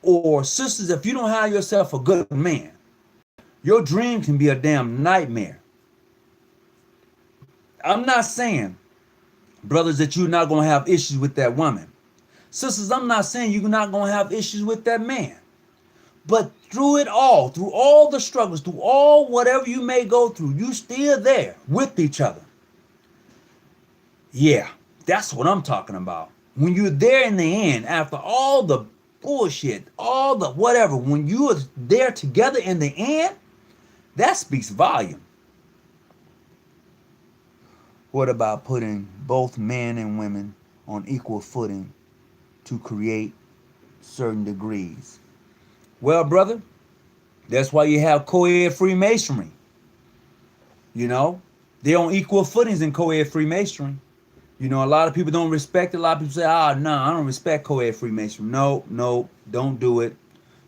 or sisters, if you don't have yourself a good man, your dream can be a damn nightmare. I'm not saying, brothers, that you're not going to have issues with that woman. Sisters, I'm not saying you're not going to have issues with that man. But through it all, through all the struggles, through all whatever you may go through, you still there with each other. Yeah, that's what I'm talking about. When you're there in the end, after all the bullshit, all the whatever, when you are there together in the end, that speaks volume. What about putting both men and women on equal footing to create certain degrees? Well, brother, that's why you have co-ed Freemasonry. You know, they're on equal footings in co-ed Freemasonry. You know, a lot of people don't respect it. A lot of people say, no, I don't respect co-ed Freemasonry. No, don't do it.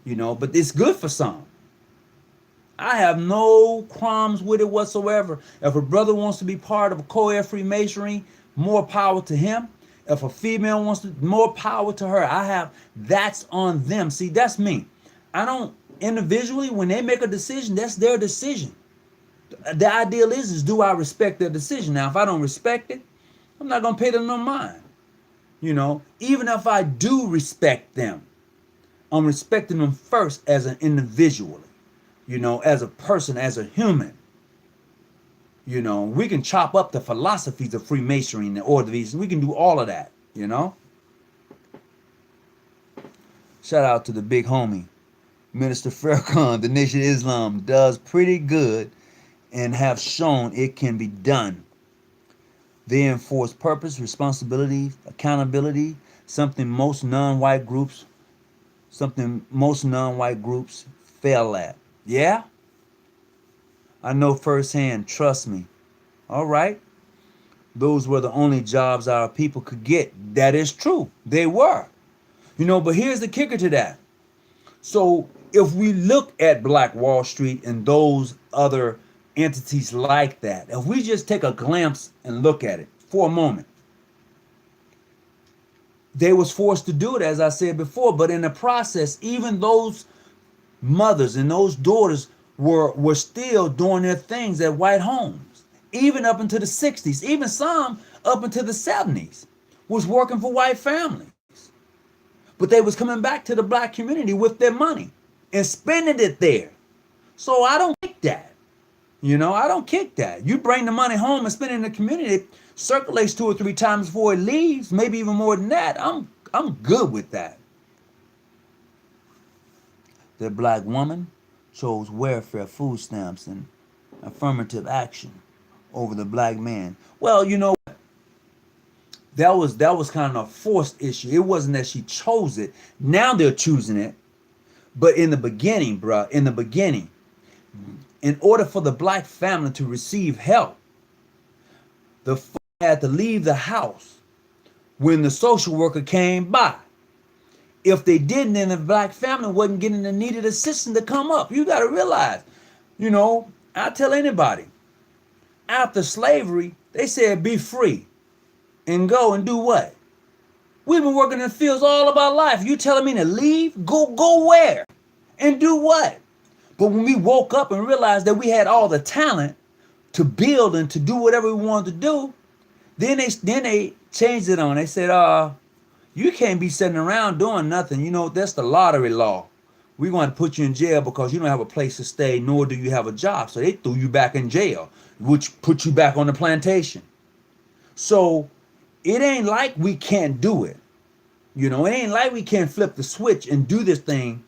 You know, but it's good for some. I have no qualms with it whatsoever. If a brother wants to be part of a co-ed Freemasonry, more power to him. If a female wants to, more power to her. That's on them. See, that's me. I don't, individually, when they make a decision, that's their decision. The ideal is do I respect their decision? Now, if I don't respect it, I'm not going to pay them no mind. You know, even if I do respect them, I'm respecting them first as an individual. You know, as a person, as a human. You know, we can chop up the philosophies of Freemasonry and the order. We can do all of that, you know. Shout out to the big homie, Minister Farrakhan. The Nation of Islam does pretty good and have shown it can be done. They enforce purpose, responsibility, accountability, something most non-white groups fail at. Yeah? I know firsthand, trust me. All right? Those were the only jobs our people could get. That is true. They were. But here's the kicker to that. So if we look at Black Wall Street and those other entities like that, if we just take a glimpse and look at it for a moment, they was forced to do it, as I said before, but in the process, even those mothers and those daughters were still doing their things at white homes, even up into the 60s, even some up into the 70s, was working for white families. But they was coming back to the black community with their money and spending it there. So I don't kick that. I don't kick that. You bring the money home and spend it in the community, it circulates 2 or 3 times before it leaves, maybe even more than that. I'm good with that. The black woman chose welfare, food stamps, and affirmative action over the black man. Well, that was kind of a forced issue. It wasn't that she chose it. Now they're choosing it. But in the beginning, bruh, in order for the black family to receive help, the father had to leave the house when the social worker came by. If they didn't, then the black family wasn't getting the needed assistance to come up. You got to realize, I tell anybody, after slavery, they said be free and go and do what? We've been working in the fields all of our life. You telling me to leave? Go where? And do what? But when we woke up and realized that we had all the talent to build and to do whatever we wanted to do, then they changed it on. They said, you can't be sitting around doing nothing. That's the lottery law. We're going to put you in jail because you don't have a place to stay, nor do you have a job. So they threw you back in jail, which put you back on the plantation. So it ain't like we can't do it. It ain't like we can't flip the switch and do this thing.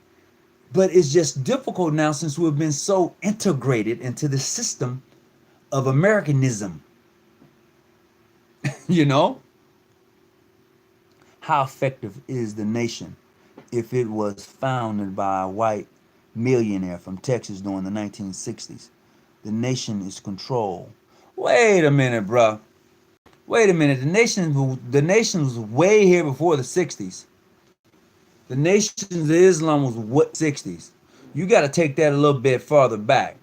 But it's just difficult now since we've been so integrated into the system of Americanism. How effective is the nation if it was founded by a white millionaire from Texas during the 1960s? The nation is controlled. Wait a minute, bruh. Wait a minute. The nation was way here before the 60s. The Nation of Islam was what 60s. You got to take that a little bit farther back.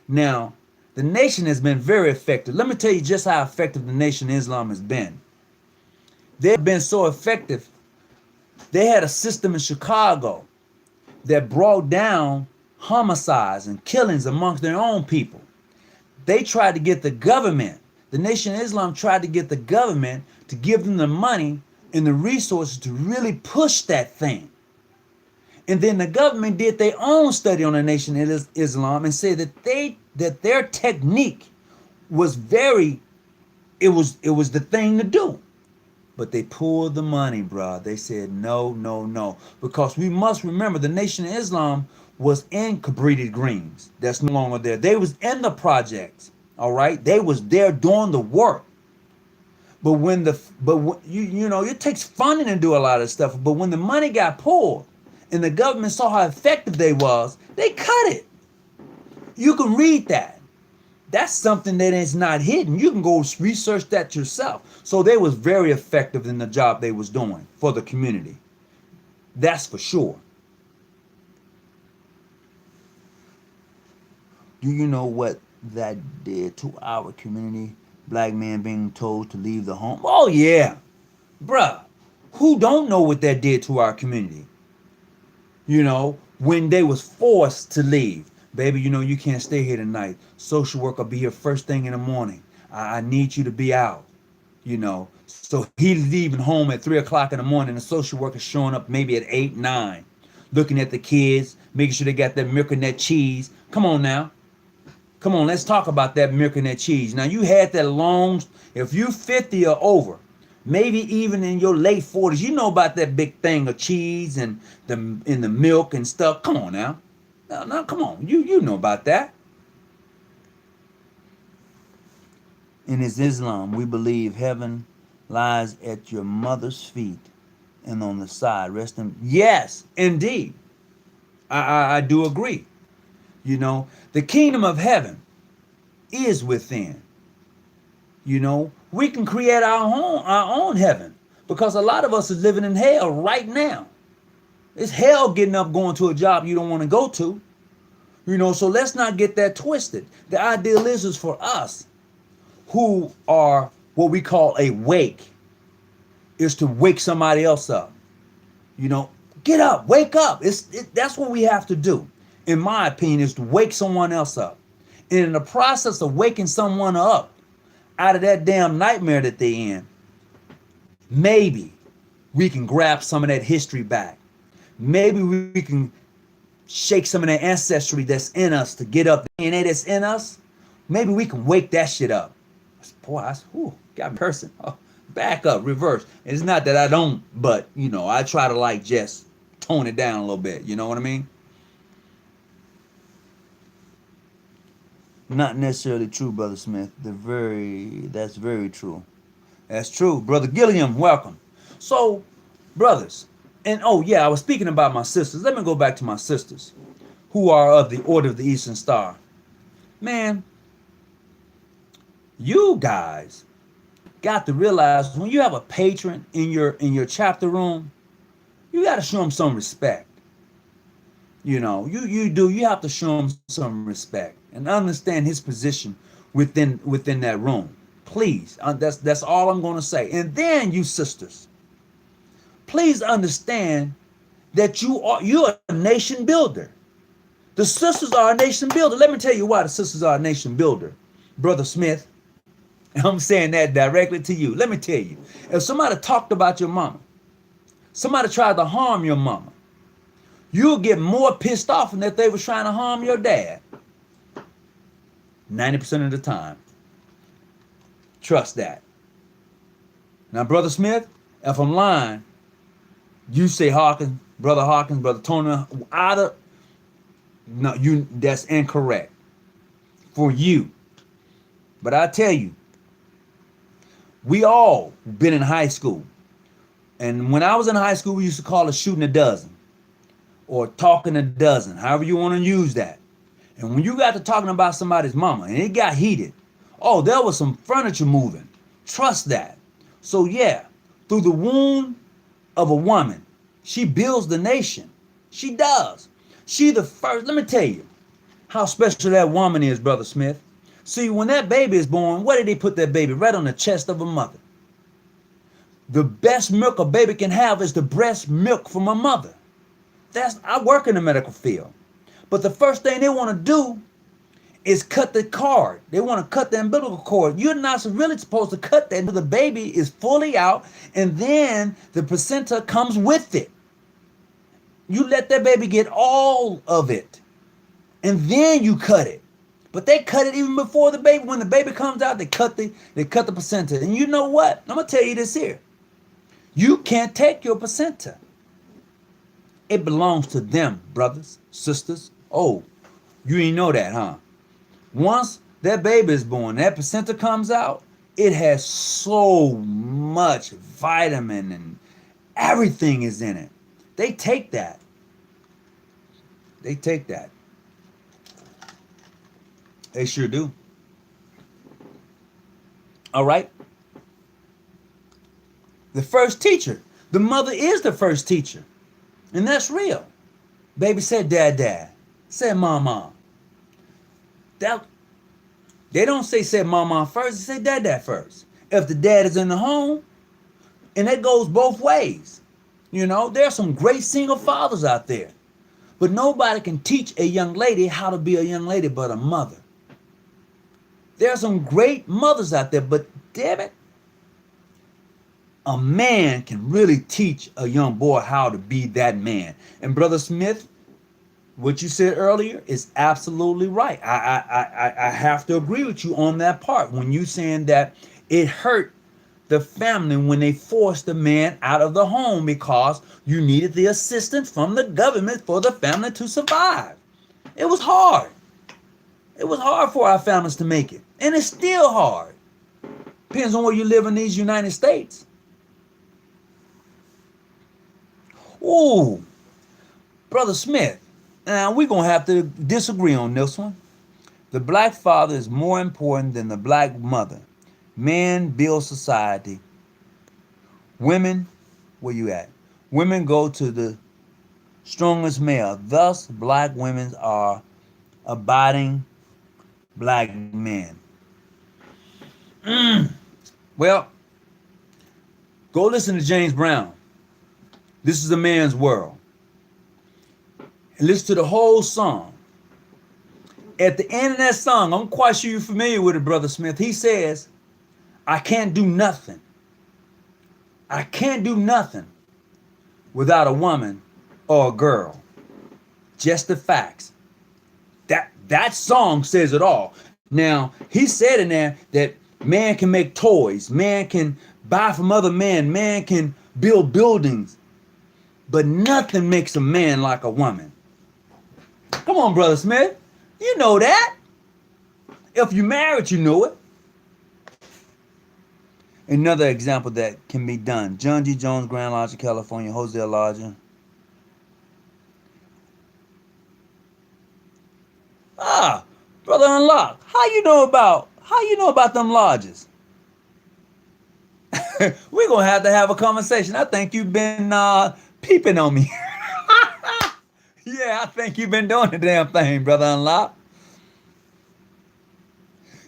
Now, the nation has been very effective. Let me tell you just how effective the Nation of Islam has been. They've been so effective. They had a system in Chicago that brought down homicides and killings amongst their own people. They tried to get the government, the Nation of Islam tried to get the government to give them the money and the resources to really push that thing. And then the government did their own study on the Nation of Islam and said that their technique was it was the thing to do. But they pulled the money, bro. They said no. Because we must remember the Nation of Islam was in Cabrini Greens. That's no longer there. They was in the projects. All right. They was there doing the work. But it takes funding to do a lot of stuff. But when the money got pulled and the government saw how effective they was, they cut it. You can read that. That's something that is not hidden. You can go research that yourself. So they was very effective in the job they was doing for the community. That's for sure. Do you know what that did to our community? Black men being told to leave the home. Oh yeah, bruh. Who don't know what that did to our community? When they was forced to leave. Baby, you can't stay here tonight. Social worker will be here first thing in the morning. I need you to be out. So he's leaving home at 3 o'clock in the morning. The social worker showing up maybe at 8, 9, looking at the kids, making sure they got that milk and that cheese. Come on now. Come on, let's talk about that milk and that cheese. Now, you had that long, if you 50 or over, maybe even in your late 40s, you know about that big thing of cheese and the milk and stuff. Come on now. Now, come on. You know about that. In Islam, we believe heaven lies at your mother's feet and on the side. Rest in. Yes, indeed. I do agree. You know, the kingdom of heaven is within. You know, we can create our own heaven because a lot of us is living in hell right now. It's hell getting up going to a job you don't want to go to. You know, so let's not get that twisted. The ideal is for us who are what we call awake is to wake somebody else up. You know, get up, wake up. That's what we have to do. In my opinion, is to wake someone else up. And in the process of waking someone up out of that damn nightmare that they're in, maybe we can grab some of that history back. Maybe we can shake some of that ancestry that's in us to get up. The DNA that's in us, maybe we can wake that shit up. Boy, got me cursing. Oh, back up, reverse. It's not that I don't, but, you know, I try to like just tone it down a little bit. You know what I mean? Not necessarily true, Brother Smith. That's very true. That's true. Brother Gilliam, welcome. So, brothers, and oh yeah, I was speaking about my sisters. Let me go back to my sisters, who are of the Order of the Eastern Star. Man, you guys got to realize when you have a patron in your chapter room, you got to show him some respect. You know, you have to show him some respect and understand his position within that room. Please, that's all I'm going to say. And then you sisters, please understand that you're a nation builder. The sisters are a nation builder. Let me tell you why the sisters are a nation builder, Brother Smith. And I'm saying that directly to you. Let me tell you, if somebody talked about your mama, somebody tried to harm your mama, you'll get more pissed off than if they were trying to harm your dad. 90% of the time. Trust that. Now, Brother Smith, if I'm lying, you say Hawkins, Brother Tony, that's incorrect for you. But I tell you, we all been in high school. And when I was in high school, we used to call it shooting a dozen or talking a dozen, however you want to use that. And when you got to talking about somebody's mama and it got heated, oh, there was some furniture moving. Trust that. So yeah, through the womb of a woman, she builds the nation. She does. She the first. Let me tell you how special that woman is, Brother Smith. See, when that baby is born, where did they put that baby? Right on the chest of a mother. The best milk a baby can have is the breast milk from a mother. I work in the medical field. But the first thing they want to do is cut the cord. They want to cut the umbilical cord. You're not really supposed to cut that until the baby is fully out, and then the placenta comes with it. You let that baby get all of it, and then you cut it. But they cut it even before the baby. When the baby comes out, they cut the placenta. And you know what? I'm gonna tell you this here. You can't take your placenta. It belongs to them, brothers, sisters. Oh, you ain't know that, huh? Once that baby is born, that placenta comes out, it has so much vitamin and everything is in it. They take that. They take that. They sure do. All right. The first teacher. The mother is the first teacher. And that's real. Baby said dad. Said mama. They don't say mama first. They say dad first. If the dad is in the home, and that goes both ways. You know, there's some great single fathers out there. But nobody can teach a young lady how to be a young lady but a mother. There are some great mothers out there, but damn it, a man can really teach a young boy how to be that man. And Brother Smith, what you said earlier is absolutely right. I have to agree with you on that part when you saying that it hurt the family when they forced the man out of the home because you needed the assistance from the government for the family to survive. It was hard. It was hard for our families to make it. And it's still hard. Depends on where you live in these United States. Ooh, Brother Smith. Now we're gonna have to disagree on this one. The black father is more important than the black mother. Men build society. Women, where you at? Women go to the strongest male. Thus, black women are abiding black men. Well, go listen to James Brown. This is a man's world. And listen to the whole song. At the end of that song, I'm quite sure you're familiar with it, Brother Smith. He says, I can't do nothing. I can't do nothing without a woman or a girl. Just the facts. That song says it all. Now, he said in there that man can make toys, man can buy from other men, man can build buildings, but nothing makes a man like a woman. Come on, Brother Smith. You know that. If you're married, you know it. Another example that can be done. John G. Jones, Grand Lodge, California, Hosea Lodge. Brother Unlock, how you know about them lodges? We're gonna have to have a conversation. I think you've been peeping on me. Yeah, I think you've been doing the damn thing, Brother Unlock.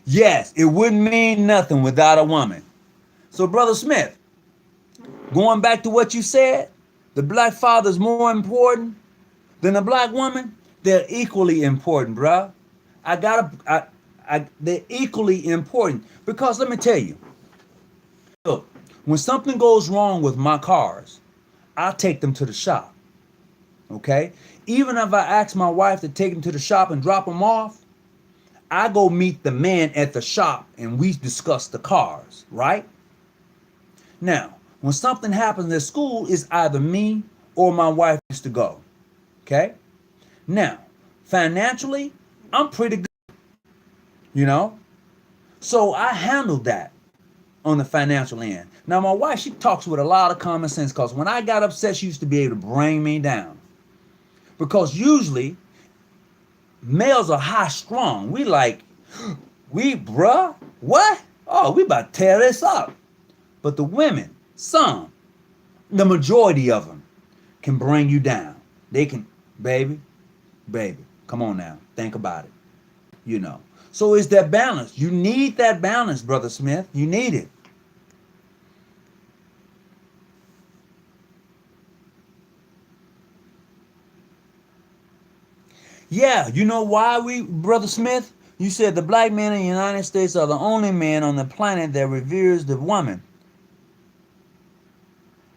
Yes, it wouldn't mean nothing without a woman. So, Brother Smith, going back to what you said, the black father is more important than the black woman. They're equally important, bruh. They're equally important because let me tell you, look, when something goes wrong with my cars, I take them to the shop. Okay? Even if I ask my wife to take them to the shop and drop them off, I go meet the man at the shop and we discuss the cars, right? Now, when something happens at school, it's either me or my wife has to go. Okay? Now, financially, I'm pretty good, you know? So I handled that on the financial end. Now, my wife, she talks with a lot of common sense because when I got upset, she used to be able to bring me down. Because usually, males are high strung. Bruh, what? Oh, we about to tear this up. But the women, the majority of them, can bring you down. They can, baby, come on now, think about it. You know. So it's that balance. You need that balance, Brother Smith. You need it. Yeah, you know why Brother Smith? You said the black men in the United States are the only men on the planet that reveres the woman.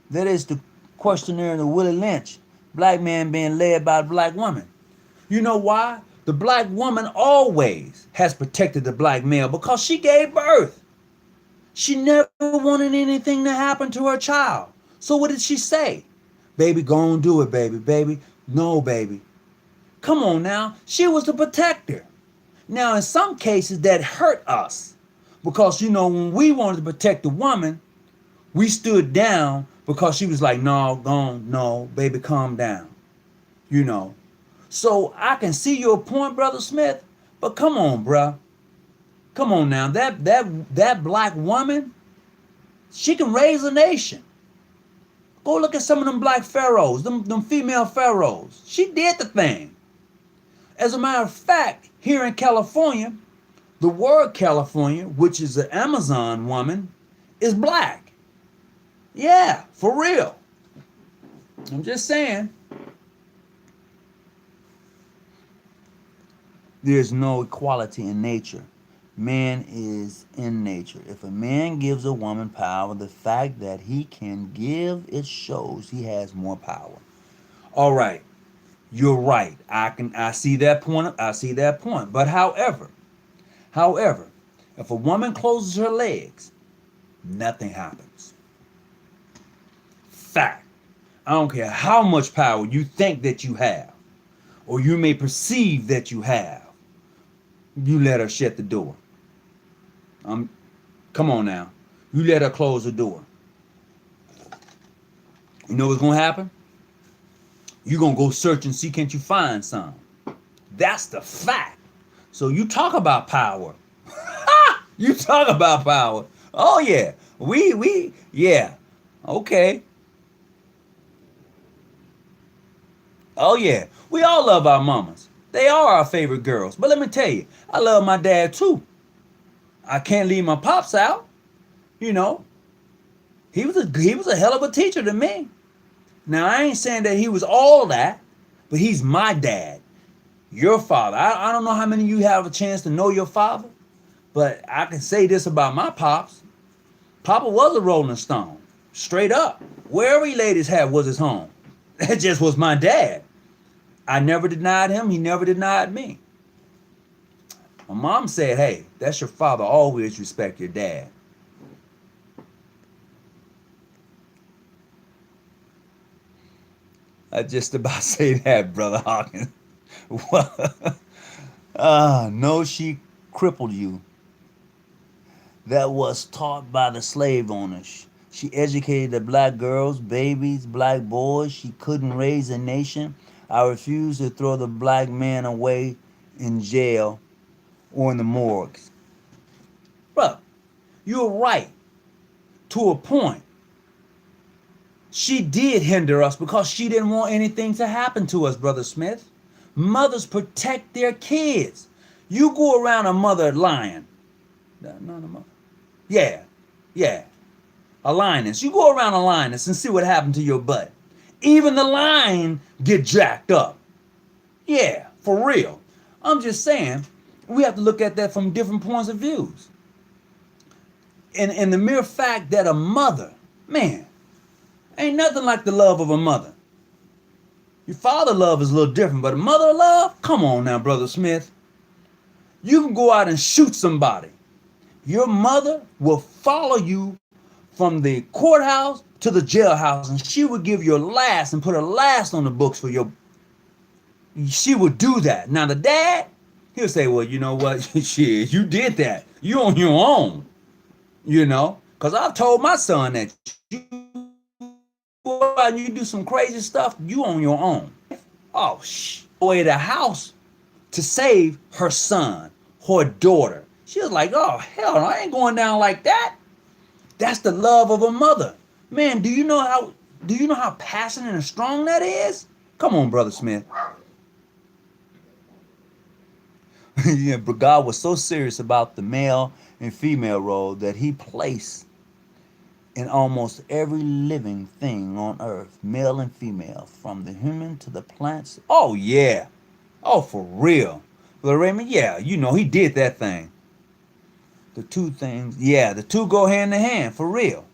That is the questionnaire of Willie Lynch. Black man being led by a black woman. You know why? The black woman always has protected the black male because she gave birth. She never wanted anything to happen to her child. So what did she say? Baby, go and do it, baby. No, baby. Come on now. She was the protector. Now, in some cases, that hurt us because, you know, when we wanted to protect the woman, we stood down because she was like, no, baby, calm down. You know. So I can see your point, Brother Smith, but come on, bruh. Come on now. That black woman, she can raise a nation. Go look at some of them black pharaohs, them female pharaohs. She did the thing. As a matter of fact, here in California, the word California, which is an Amazon woman, is black. Yeah, for real. I'm just saying. There's no equality in nature. Man is in nature. If a man gives a woman power, the fact that he can give, it shows he has more power. All right. You're right. I see that point. But however, if a woman closes her legs, nothing happens. Fact. I don't care how much power you think that you have, or you may perceive that you have. You let her shut the door. Come on now. You let her close the door. You know what's going to happen? You're going to go search and see, can't you find some? That's the fact. So you talk about power. You talk about power. Oh, yeah. Yeah. Okay. Oh, yeah. We all love our mamas. They are our favorite girls. But let me tell you, I love my dad too. I can't leave my pops out. You know, he was a hell of a teacher to me. Now, I ain't saying that he was all that, but he's my dad. Your father. I don't know how many of you have a chance to know your father, but I can say this about my pops. Papa was a Rolling Stone. Straight up. Wherever he laid his hat was his home. That just was my dad. I never denied him. He never denied me. My mom said, hey, that's your father. Always respect your dad. I just about say that, Brother Hawkins. No, she crippled you. That was taught by the slave owners. She educated the black girls, babies, black boys. She couldn't raise a nation. I refuse to throw the black man away in jail or in the morgues. Bruh, you're right. To a point. She did hinder us because she didn't want anything to happen to us, Brother Smith. Mothers protect their kids. You go around a mother lying. Not a mother. Yeah. A lioness. You go around a lioness and see what happened to your butt. Even the lion get jacked up. Yeah, for real. I'm just saying, we have to look at that from different points of views. And the mere fact that a mother, man, ain't nothing like the love of a mother. Your father love is a little different, but a mother love? Come on now, Brother Smith. You can go out and shoot somebody. Your mother will follow you from the courthouse to the jailhouse, and she would give your last and put her last on the books for your... She would do that. Now the dad, he'll say, well, you know what? Shit, you did that. You on your own. You know? Because I've told my son that you go out and you do some crazy stuff, you on your own. Oh, away the house to save her son, her daughter. She was like, oh, hell no, I ain't going down like that. That's the love of a mother. Man, do you know how passionate and strong that is? Come on, Brother Smith. Yeah, but God was so serious about the male and female role that he placed in almost every living thing on earth, male and female, from the human to the plants. Oh, yeah. Oh, for real. Brother Raymond, yeah, you know, he did that thing. The two things, yeah, the two go hand in hand, for real.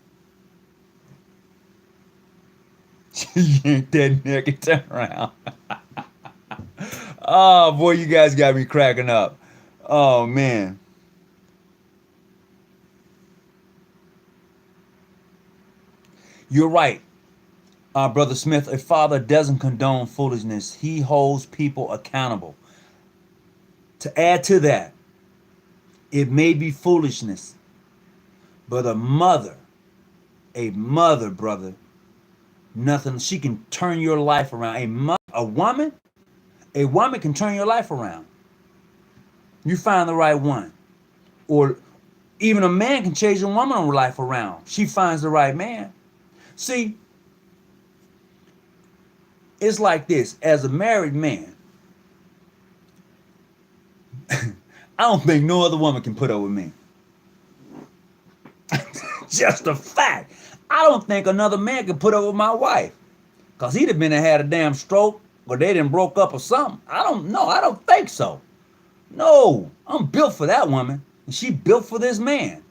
She yanked that naked, turn around. Oh, boy, you guys got me cracking up. Oh, man. You're right, Brother Smith. A father doesn't condone foolishness. He holds people accountable. To add to that, it may be foolishness, but a mother, brother, nothing. She can turn your life around. A woman can turn your life around. You find the right one. Or even a man can change a woman's life around. She finds the right man. See, it's like this. As a married man, I don't think no other woman can put up with me. Just a fact. I don't think another man can put up with my wife. Because he'd have been and had a damn stroke, or they done broke up or something. I don't know. I don't think so. No, I'm built for that woman. And she built for this man.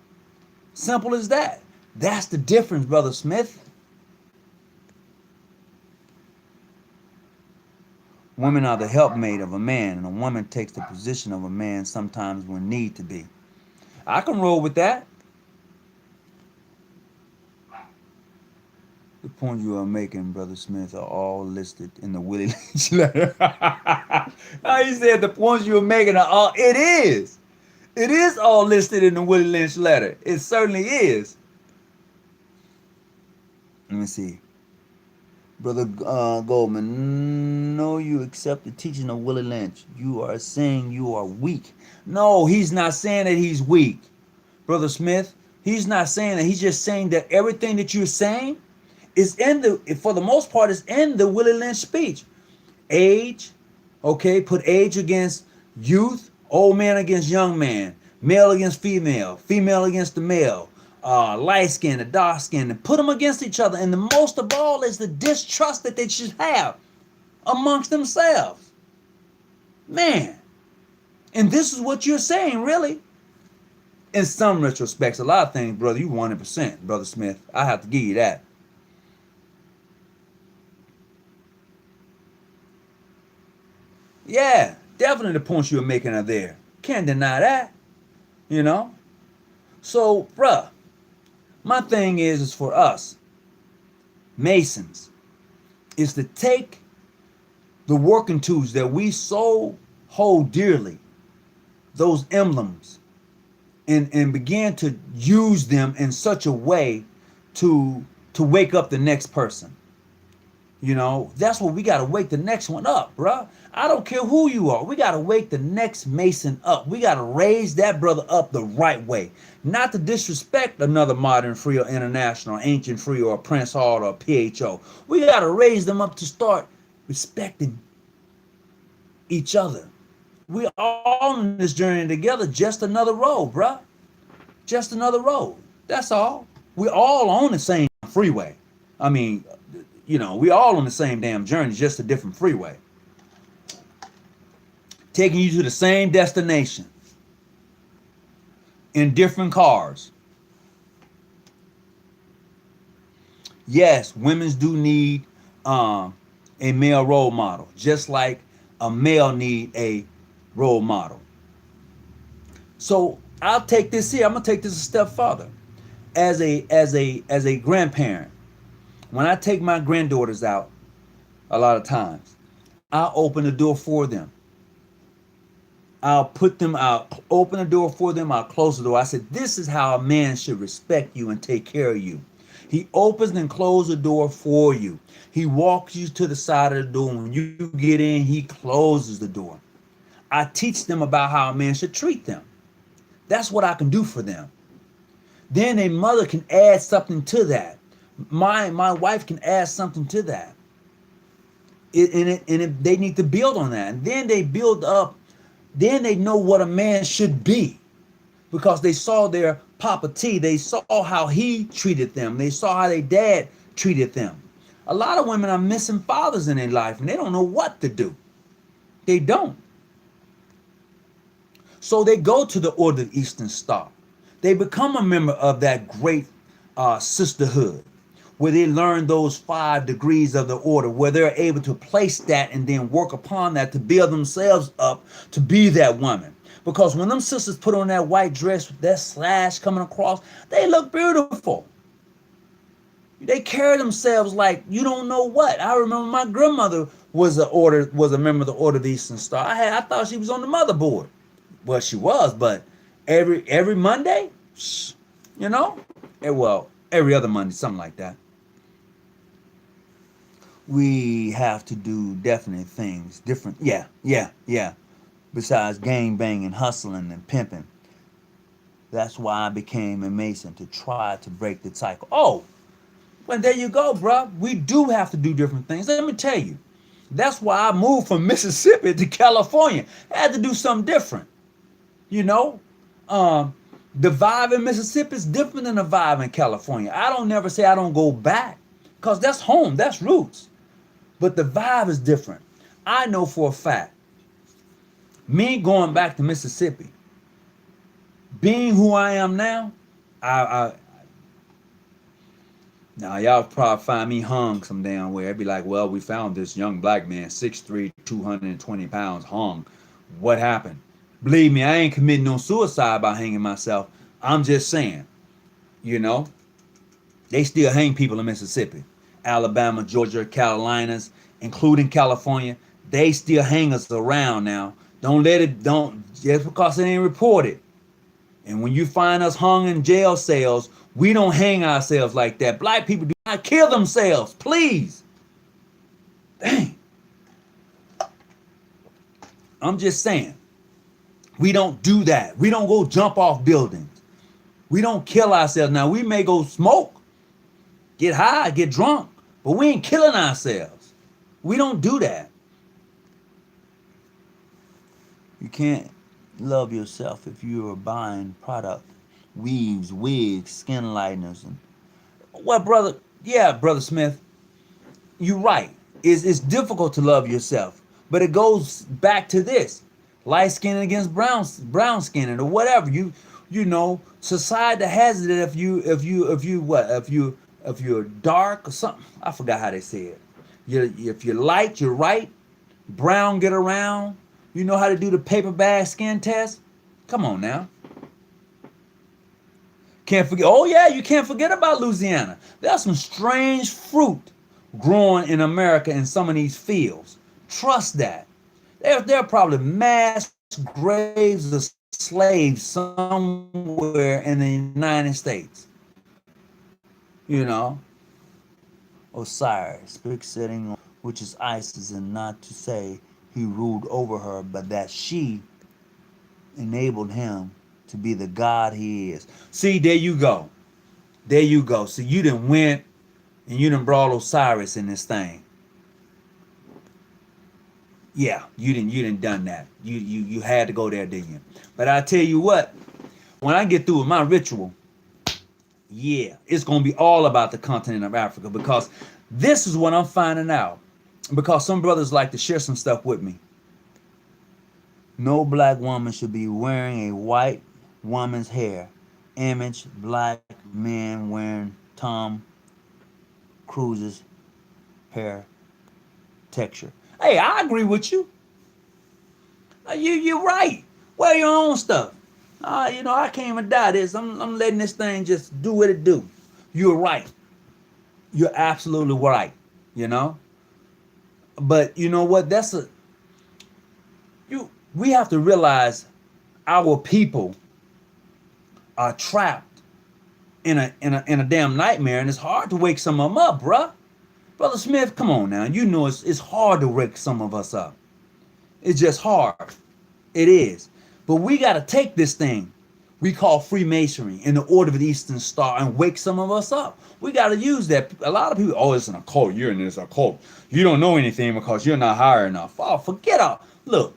Simple as that. That's the difference, Brother Smith. Women are the helpmate of a man, and a woman takes the position of a man sometimes when need to be. I can roll with that. The points you are making, Brother Smith, are all listed in the Willie Lynch letter. He said the points you are making are all... It is. It is all listed in the Willie Lynch letter. It certainly is. Let me see. Brother Goldman, no, you accept the teaching of Willie Lynch. You are saying you are weak. No, he's not saying that he's weak, Brother Smith. He's not saying that. He's just saying that everything that you're saying is in the, for the most part, is in the Willie Lynch speech. Age, okay, put age against youth, old man against young man, male against female, female against the male, light skin, the dark skin, and put them against each other. And the most of all is the distrust that they should have amongst themselves. Man, and this is what you're saying, really. In some retrospects, a lot of things, brother, you 100%, Brother Smith. I have to give you that. Yeah, definitely the points you were making are there. Can't deny that, you know? So, bruh, my thing is for us, Masons, is to take the working tools that we so hold dearly, those emblems, and begin to use them in such a way to wake up the next person. You know, that's what we got to wake the next one up, bruh. I don't care who you are. We got to wake the next Mason up. We got to raise that brother up the right way. Not to disrespect another modern free or international, ancient free or Prince Hall or PHO. We got to raise them up to start respecting each other. We all on this journey together. Just another road, bruh. Just another road. That's all. We all on the same freeway. I mean, you know, we all on the same damn journey, just a different freeway. Taking you to the same destination in different cars. Yes, women do need a male role model, just like a male need a role model. So I'll take this here. I'm gonna take this a step further. As a grandparent, when I take my granddaughters out, a lot of times, I'll open the door for them. I'll put them out, open the door for them, I'll close the door. I said, this is how a man should respect you and take care of you. He opens and closes the door for you. He walks you to the side of the door. When you get in, he closes the door. I teach them about how a man should treat them. That's what I can do for them. Then a mother can add something to that. My wife can add something to that. They need to build on that. And then they build up. Then they know what a man should be. Because they saw their Papa T. They saw how he treated them. They saw how their dad treated them. A lot of women are missing fathers in their life and they don't know what to do. They don't. So they go to the Order of Eastern Star. They become a member of that great sisterhood where they learn those 5 degrees of the order, where they're able to place that and then work upon that to build themselves up to be that woman. Because when them sisters put on that white dress with that slash coming across, they look beautiful. They carry themselves like you don't know what. I remember my grandmother was a member of the Order of the Eastern Star. I thought she was on the motherboard. Well, she was, but every Monday, you know, well, every other Monday, something like that. We have to do definite things different. Yeah. Besides gang banging, hustling, and pimping. That's why I became a Mason, to try to break the cycle. Oh, well, there you go, bro. We do have to do different things. Let me tell you. That's why I moved from Mississippi to California. I had to do something different. You know, the vibe in Mississippi is different than the vibe in California. I don't never say I don't go back, because that's home, that's roots. But the vibe is different. I know for a fact, me going back to Mississippi, being who I am now, now y'all probably find me hung some damn where. It'd be like, well, we found this young black man, 6'3", 220 pounds, hung. What happened? Believe me, I ain't committing no suicide by hanging myself. I'm just saying, you know, they still hang people in Mississippi. Alabama, Georgia, Carolinas, including California. They still hang us around now. Don't just because it ain't reported. And when you find us hung in jail cells, we don't hang ourselves like that. Black people do not not kill themselves, please. Dang. I'm just saying. We don't do that. We don't go jump off buildings. We don't kill ourselves. Now, we may go smoke, get high, get drunk, but we ain't killing ourselves. We don't do that. You can't love yourself if you are buying product, weaves, wigs, skin lighteners, and Well, brother, yeah, Brother Smith, you're right. It's difficult to love yourself, but it goes back to this: light skin against brown skin or whatever. You know, society has it that if you're dark or something. I forgot how they say it. If you're light, you're right. Brown get around. You know how to do the paper bag skin test? Come on now. Can't forget. Oh yeah, you can't forget about Louisiana. There's some strange fruit growing in America in some of these fields. Trust that. There are probably mass graves of slaves somewhere in the United States. You know. Osiris, fixating which is Isis, and not to say he ruled over her, but that she enabled him to be the God he is. See, there you go. There you go. See, you done went and you done brought Osiris in this thing. Yeah, you didn't done that. You had to go there, didn't you? But I tell you what, when I get through with my ritual, yeah, it's gonna be all about the continent of Africa, because this is what I'm finding out. Because some brothers like to share some stuff with me. No black woman should be wearing a white woman's hair. Image black man wearing Tom Cruise's hair texture. Hey, I agree with you. You're right. Wear your own stuff. You know, I can't even die this. I'm letting this thing just do what it do. You're right. You're absolutely right. You know. But you know what? We have to realize our people are trapped in a damn nightmare, and it's hard to wake some of them up, bruh. Brother Smith, come on now. You know it's hard to wake some of us up. It's just hard. It is. But we got to take this thing we call Freemasonry in the Order of the Eastern Star and wake some of us up. We got to use that. A lot of people, oh, it's an occult. You're in this occult. You don't know anything because you're not high enough. Oh, forget all. Look,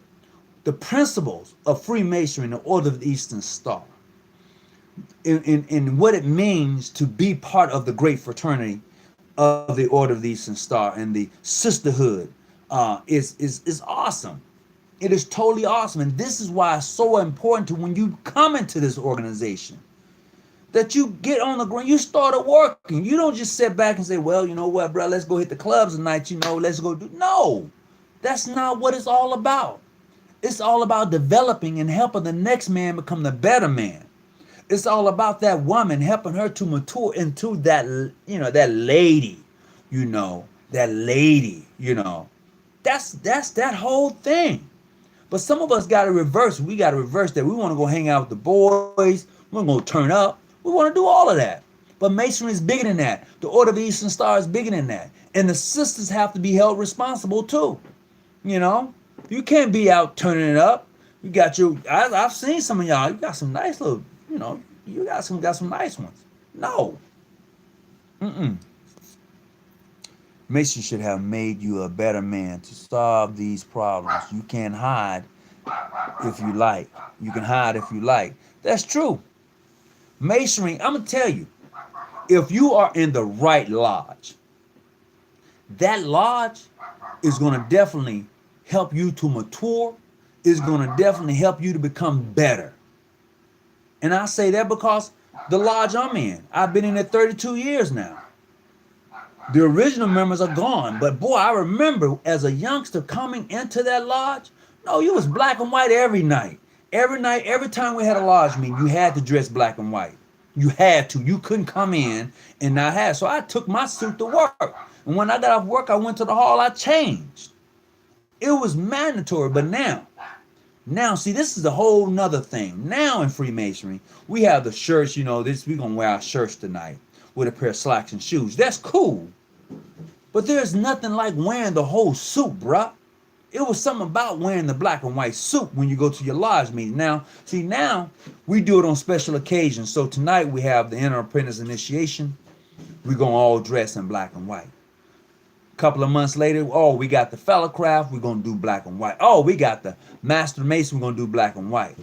the principles of Freemasonry in the Order of the Eastern Star, in what it means to be part of the great fraternity of the Order of the Eastern Star and the sisterhood, is awesome. It is totally awesome. And this is why it's so important to, when you come into this organization, that you get on the ground, you started working. You don't just sit back and say, well, you know what, bro, let's go hit the clubs tonight, you know, let's go do. No, that's not what it's all about. It's all about developing and helping the next man become the better man. It's all about that woman, helping her to mature into that, you know, that lady, you know, that lady, you know. That's that whole thing. But some of us got to reverse. We got to reverse that. We want to go hang out with the boys. We're going to turn up. We want to do all of that. But Masonry is bigger than that. The Order of the Eastern Star is bigger than that. And the sisters have to be held responsible too. You know, you can't be out turning it up. You got your, I've seen some of y'all. You got some nice little, you know, you got some nice ones. No. Mason should have made you a better man to solve these problems. You can't hide if you like. You can hide if you like. That's true. Masonry, I'm going to tell you, if you are in the right lodge, that lodge is going to definitely help you to mature. It's going to definitely help you to become better. And I say that because the lodge I'm in, I've been in it 32 years now. The original members are gone, but boy, I remember as a youngster coming into that lodge. No, you was black and white every night. Every night, every time we had a lodge meeting, you had to dress black and white. You had to. You couldn't come in and not have. So I took my suit to work. And when I got off work, I went to the hall, I changed. It was mandatory, but now, see, this is a whole nother thing. Now in Freemasonry, we have the shirts, you know, we're going to wear our shirts tonight. with a pair of slacks and shoes. That's cool. But there's nothing like wearing the whole suit, bruh. It was something about wearing the black and white suit when you go to your lodge meeting. Now, see, now we do it on special occasions. So tonight we have the inner apprentice initiation. We're going to all dress in black and white. A couple of months later, oh, we got the fellow craft. We're going to do black and white. Oh, we got the master mason. We're going to do black and white.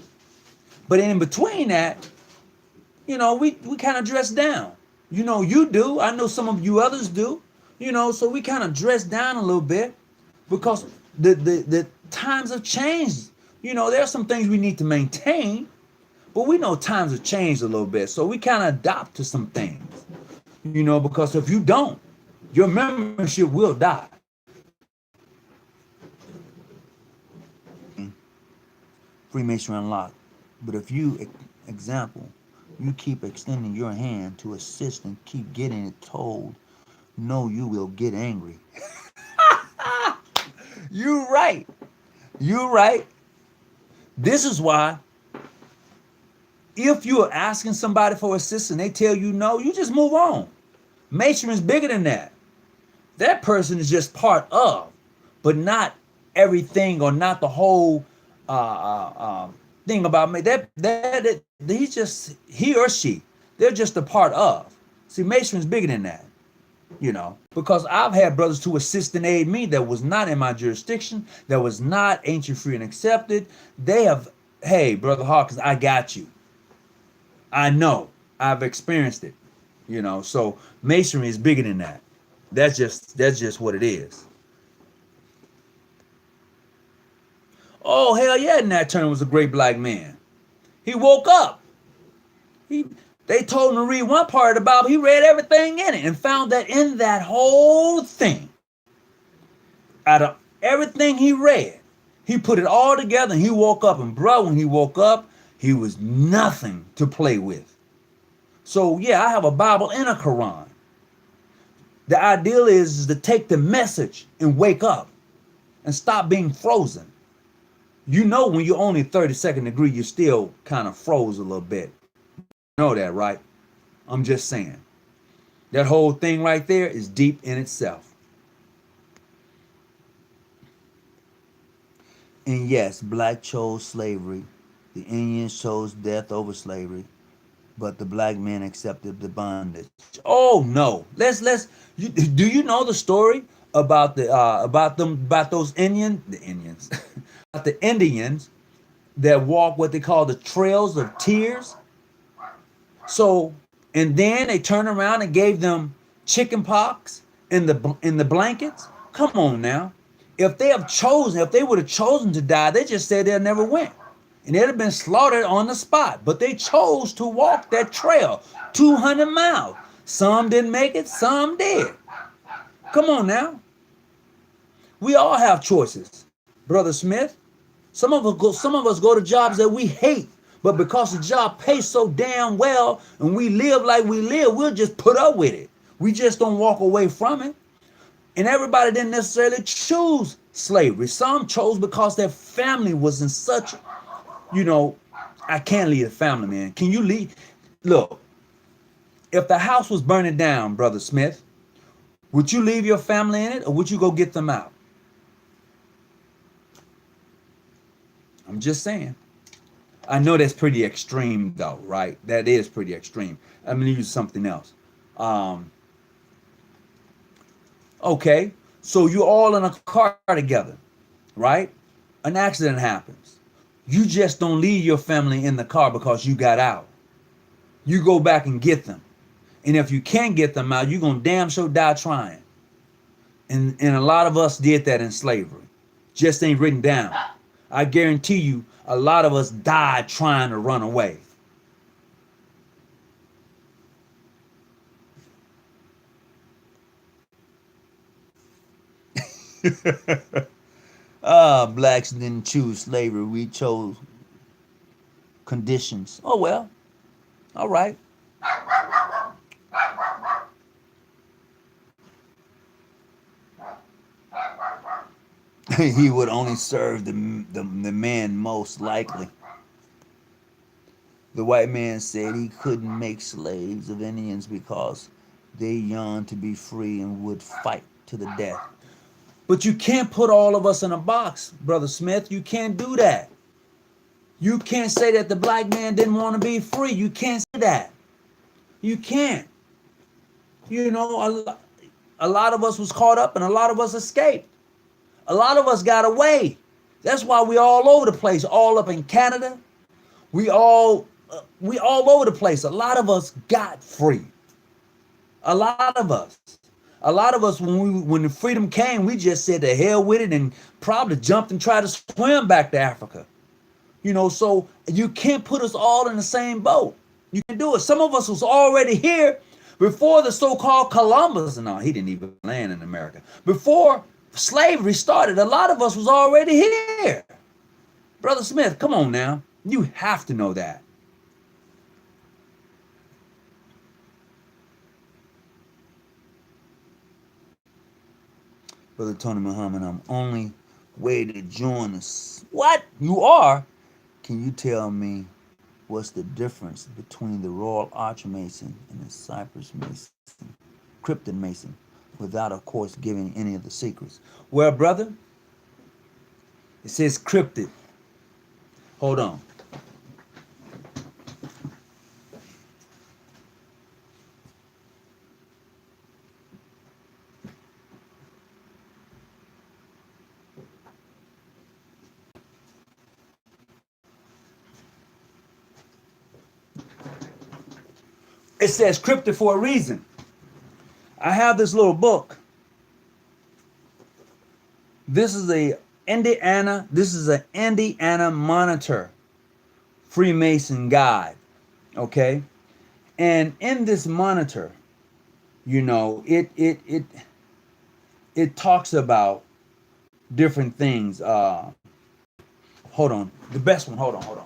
But in between that, you know, we kind of dress down. You know, you do. I know some of you others do. You know, so we kind of dress down a little bit because the times have changed. You know, there are some things we need to maintain, but we know times have changed a little bit. So we kind of adopt to some things, you know, because if you don't, your membership will die. Freemasonry unlocked. But if you, example, you keep extending your hand to assist and keep getting it told, no, you will get angry. You're right. You're right. This is why if you are asking somebody for assistance, they tell you no, you just move on. Masonry is bigger than that. That person is just part of, but not everything or not the whole thing about me. That he's just, he or she, they're just a part of. See, Masonry is bigger than that. You know, because I've had brothers to assist and aid me that was not in my jurisdiction, that was not ancient, free, and accepted. They have, hey, Brother Hawkins, I got you. I know. I've experienced it. You know, so Masonry is bigger than that. That's just what it is. Oh, hell yeah, Nat Turner was a great black man. He woke up. They told him to read one part of the Bible. He read everything in it and found that in that whole thing, out of everything he read, he put it all together and he woke up. And bro, when he woke up, he was nothing to play with. So yeah, I have a Bible and a Quran. The ideal is to take the message and wake up and stop being frozen. You know, when you're only 32nd degree, you're still kind of froze a little bit. Know that, right? I'm just saying. That whole thing right there is deep in itself. And yes, black chose slavery. The Indians chose death over slavery, but the black man accepted the bondage. Oh no! Do you know the story about those Indians about the Indians that walk what they call the trails of tears? So, and then they turned around and gave them chicken pox in the blankets. Come on now. If they would have chosen to die, they just said they never went. And they'd have been slaughtered on the spot. But they chose to walk that trail, 200 miles. Some didn't make it, some did. Come on now. We all have choices, Brother Smith. Some of us go to jobs that we hate. But because the job pays so damn well and we live like we live, we'll just put up with it. We just don't walk away from it. And everybody didn't necessarily choose slavery. Some chose because their family was in such, you know, I can't leave the family, man. Can you leave? Look, if the house was burning down, Brother Smith, would you leave your family in it or would you go get them out? I'm just saying. I know that's pretty extreme though, right? That is pretty extreme. I'm going to use something else. Okay, so you're all in a car together, right? An accident happens. You just don't leave your family in the car because you got out. You go back and get them. And if you can't get them out, you're going to damn sure die trying. And a lot of us did that in slavery. Just ain't written down. I guarantee you, a lot of us died trying to run away. Blacks didn't choose slavery. We chose conditions. Oh, well. All right. He would only serve the man most likely. The white man said he couldn't make slaves of Indians because They yearned to be free and would fight to the death. But you can't put all of us in a box, Brother Smith. You can't do that. You can't say that the black man didn't want to be free. You can't say that. You can't. You know, a lot of us was caught up and a lot of us escaped. A lot of us got away. That's why we all over the place, all up in Canada. We all over the place. A lot of us got free. A lot of us. A lot of us, when the freedom came, we just said to hell with it and probably jumped and tried to swim back to Africa. You know, so you can't put us all in the same boat. You can do it. Some of us was already here before the so-called Columbus. No, he didn't even land in America. Before slavery started, a lot of us was already here. Brother Smith, come on now. You have to know that. Brother Tony Muhammad, I'm only way to join us. What? You are? Can you tell me what's the difference between the Royal Arch Mason and the Cypress Mason, Cryptid Mason, without, of course, giving any of the secrets? Well, brother, it says cryptid. Hold on. It says cryptid for a reason. I have this little book. This is an Indiana Monitor Freemason guide. Okay? And in this monitor, you know, it talks about different things. Hold on. The best one, hold on.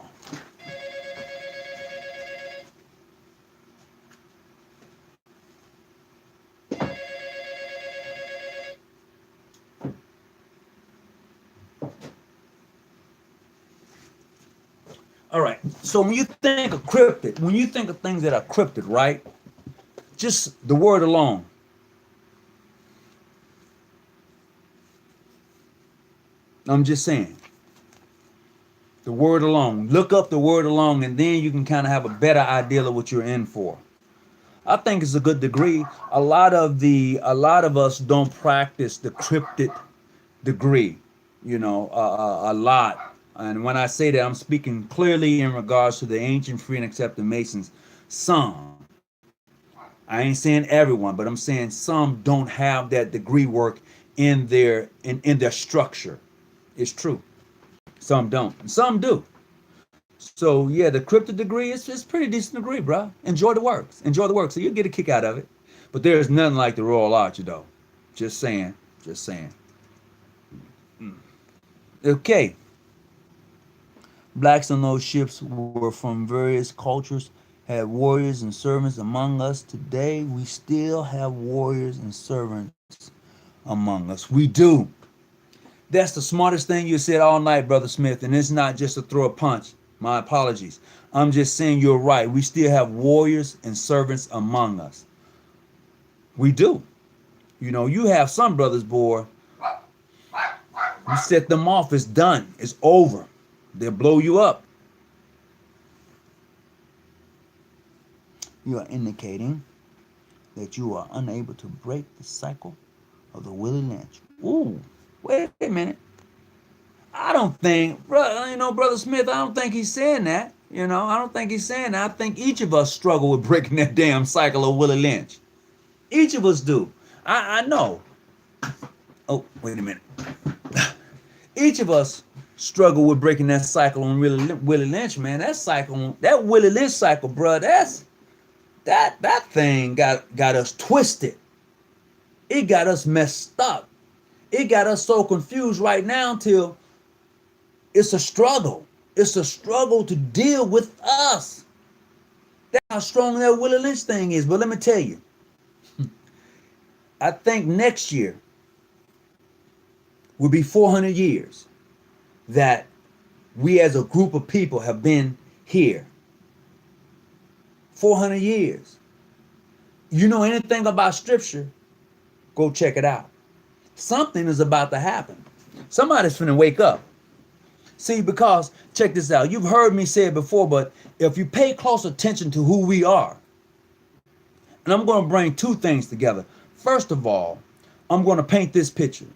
All right. So when you think of cryptid, when you think of things that are cryptid, right? Just the word alone. I'm just saying. The word alone. Look up the word alone, and then you can kind of have a better idea of what you're in for. I think it's a good degree. A lot of us don't practice the cryptid degree, you know, a lot. And when I say that, I'm speaking clearly in regards to the ancient free and accepted Masons. Some, I ain't saying everyone, but I'm saying some don't have that degree work in their structure. It's true. Some don't. And some do. So yeah, the cryptid degree is pretty decent degree, bro. Enjoy the works. Enjoy the work. So you'll get a kick out of it. But there's nothing like the Royal Arch, though. Just saying. Just saying. Okay. Blacks on those ships were from various cultures, had warriors and servants among us. Today, we still have warriors and servants among us. We do. That's the smartest thing you said all night, Brother Smith, and it's not just to throw a punch. My apologies. I'm just saying you're right. We still have warriors and servants among us. We do. You know, you have some brothers, boy, you set them off, it's done. It's over. They'll blow you up. You are indicating that you are unable to break the cycle of the Willie Lynch. Ooh, wait a minute. I don't think, Brother Smith, I don't think he's saying that. You know, I don't think he's saying that. I think each of us struggle with breaking that damn cycle of Willie Lynch. Each of us do. I know. Oh, wait a minute. Each of us struggle with breaking that cycle on Willie Lynch, man. That Willie Lynch cycle, bro, that thing got us twisted. It got us messed up. It got us so confused right now till it's a struggle. It's a struggle to deal with us. That's how strong that Willie Lynch thing is. But let me tell you, I think next year will be 400 years that we as a group of people have been here. 400 years. You know anything about scripture, go check it out. Something is about to happen. Somebody's finna wake up. See, because check this out. You've heard me say it before, but if you pay close attention to who we are, and I'm going to bring two things together. First of all, I'm going to paint this picture.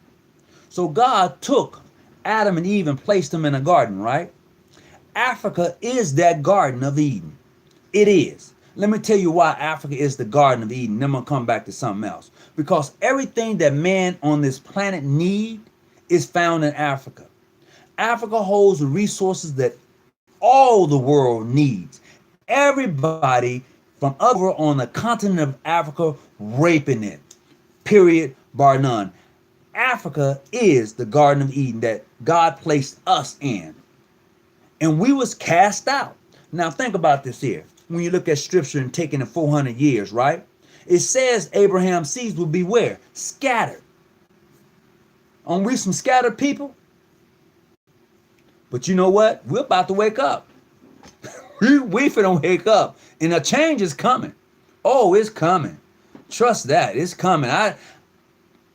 So God took Adam and Eve and placed them in a garden, right? Africa is that Garden of Eden. It is. Let me tell you why Africa is the Garden of Eden. Then I'm going to come back to something else. Because everything that man on this planet need is found in Africa. Africa holds the resources that all the world needs. Everybody from over on the continent of Africa raping it. Period, bar none. Africa is the Garden of Eden that God placed us in. And we was cast out. Now think about this here. When you look at scripture and taking it 400 years, right? It says Abraham's seeds will be where? Scattered. Aren't we some scattered people? But you know what? We're about to wake up. we finna wake up. And a change is coming. Oh, it's coming. Trust that. It's coming.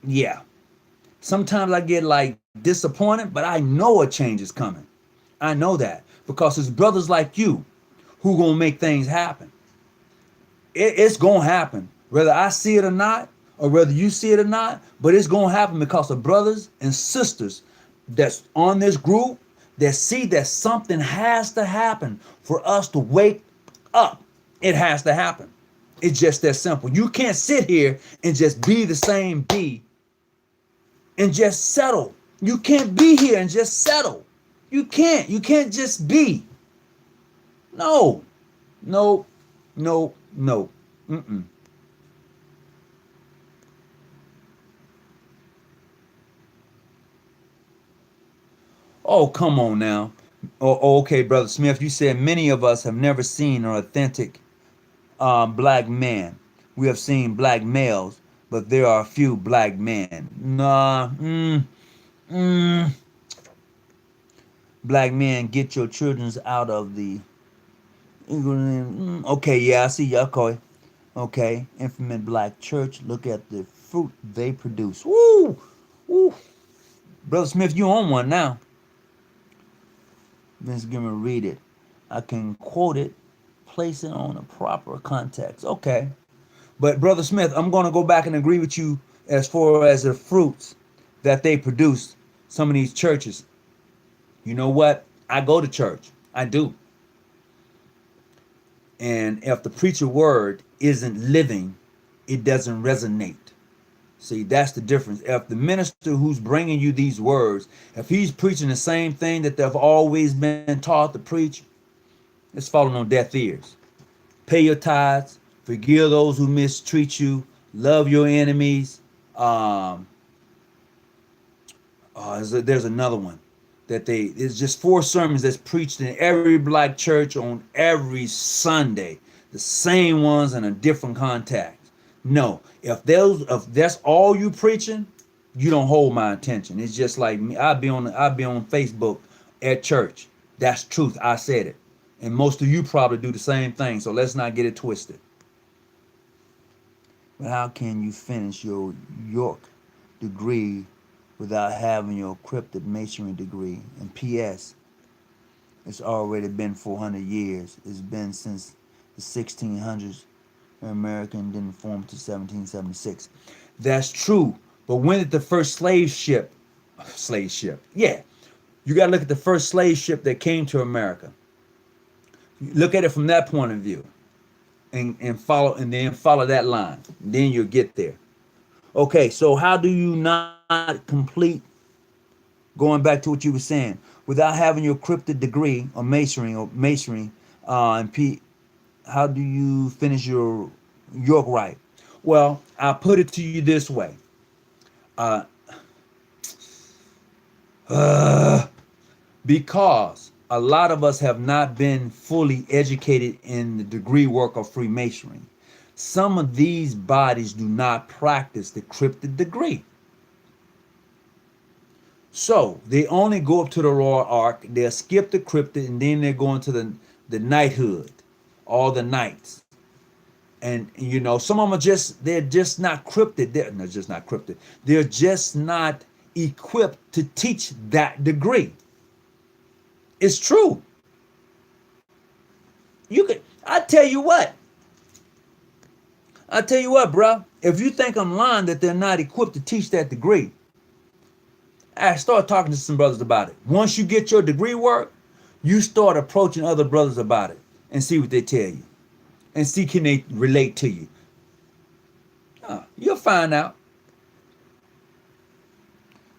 Yeah. Sometimes I get like disappointed, but I know a change is coming. I know that. Because it's brothers like you who gonna make things happen. It's gonna happen. Whether I see it or not, or whether you see it or not, but it's gonna happen because of brothers and sisters that's on this group that see that something has to happen for us to wake up. It has to happen. It's just that simple. You can't sit here and just be the same B and just settle. You can't be here and just settle. You can't. You can't just be. No. No. No. No. Mm-mm. Oh, come on now. Oh, okay, Brother Smith, you said many of us have never seen an authentic black man. We have seen black males, but there are a few black men. Nah, black men, get your children out of the... Okay, yeah, I see you. Okay, infamous black church. Look at the fruit they produce. Woo! Woo! Brother Smith, you on one now. Let's give me read it. I can quote it, place it on a proper context. Okay. But Brother Smith, I'm going to go back and agree with you as far as the fruits that they produce, some of these churches. You know what? I go to church. I do. And if the preacher word isn't living, it doesn't resonate. See, that's the difference. If the minister who's bringing you these words, if he's preaching the same thing that they've always been taught to preach, it's falling on deaf ears. Pay your tithes, forgive those who mistreat you, love your enemies. There's another one that it's just 4 sermons that's preached in every black church on every Sunday, the same ones in a different context. No, if that's all you preaching, you don't hold my attention. It's just like me. I'll be on Facebook at church. That's truth. I said it. And most of you probably do the same thing. So let's not get it twisted. But how can you finish your York degree without having your cryptid masonry degree? And P.S. It's already been 400 years. It's been since the 1600s. American didn't form to 1776. That's true. But when did the first slave ship? Yeah. You got to look at the first slave ship that came to America. Look at it from that point of view. And follow that line. Then you'll get there. Okay, so how do you not complete, going back to what you were saying, without having your cryptid degree or masonry, and P, how do you finish your York right? Well, I'll put it to you this way. Because a lot of us have not been fully educated in the degree work of Freemasonry. Some of these bodies do not practice the cryptid degree. So they only go up to the Royal Ark, they'll skip the cryptid, and then they're going to the knighthood, all the knights. And you know, some of them they're just not cryptic. They're just not cryptic. They're just not equipped to teach that degree. It's true. You could, I tell you what, bro. If you think I'm lying that they're not equipped to teach that degree, I start talking to some brothers about it. Once you get your degree work, you start approaching other brothers about it and see what they tell you, and see can they relate to you. You'll find out.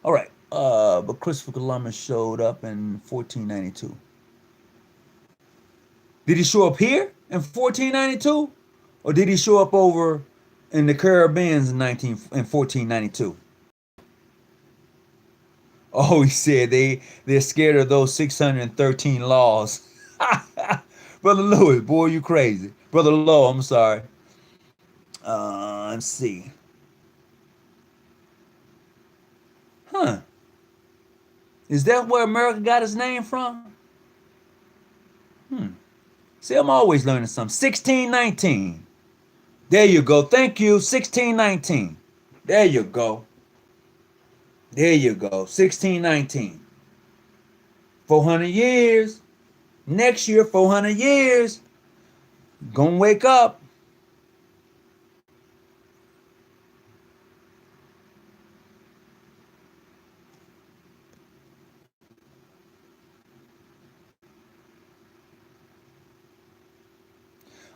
All right. But Christopher Columbus showed up in 1492. Did he show up here in 1492, or did he show up over in the Caribbean in 1492? Oh, he said they're scared of those 613 laws. Brother Lewis, boy, you crazy. Brother Lowe, I'm sorry. Let's see. Huh. Is that where America got its name from? See, I'm always learning something. 1619. There you go. Thank you. 1619. There you go. There you go. 1619. 400 years. Next year, 400 years. Gonna wake up.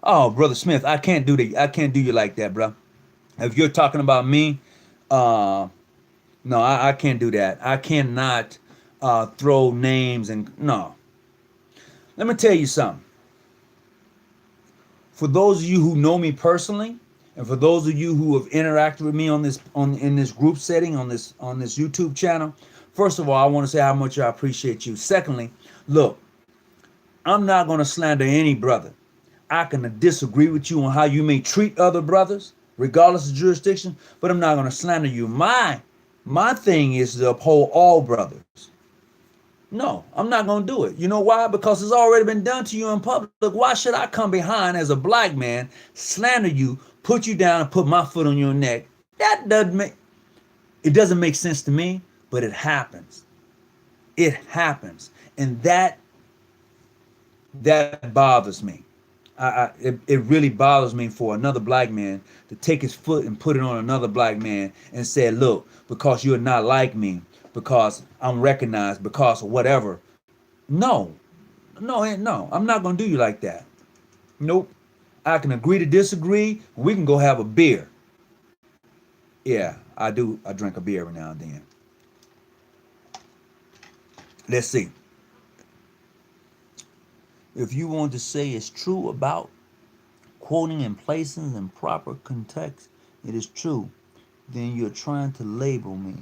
Oh, Brother Smith, I can't do you like that, bro. If you're talking about me, no, I can't do that. I cannot throw names and no. Let me tell you something. For those of you who know me personally, and for those of you who have interacted with me in this group setting on this YouTube channel, first of all, I want to say how much I appreciate you. Secondly, look, I'm not going to slander any brother. I can disagree with you on how you may treat other brothers, regardless of jurisdiction, but I'm not going to slander you. My thing is to uphold all brothers. No, I'm not going to do it. You know why? Because it's already been done to you in public. Why should I come behind as a black man, slander you, put you down, and put my foot on your neck? It doesn't make sense to me, but it happens. It happens. And that bothers me. It really bothers me for another black man to take his foot and put it on another black man and say, look, because you're not like me, because I'm recognized, because of whatever. No, I'm not going to do you like that. Nope. I can agree to disagree. We can go have a beer. Yeah, I do. I drink a beer every now and then. Let's see. If you want to say it's true about quoting and placing in proper context, it is true, then you're trying to label me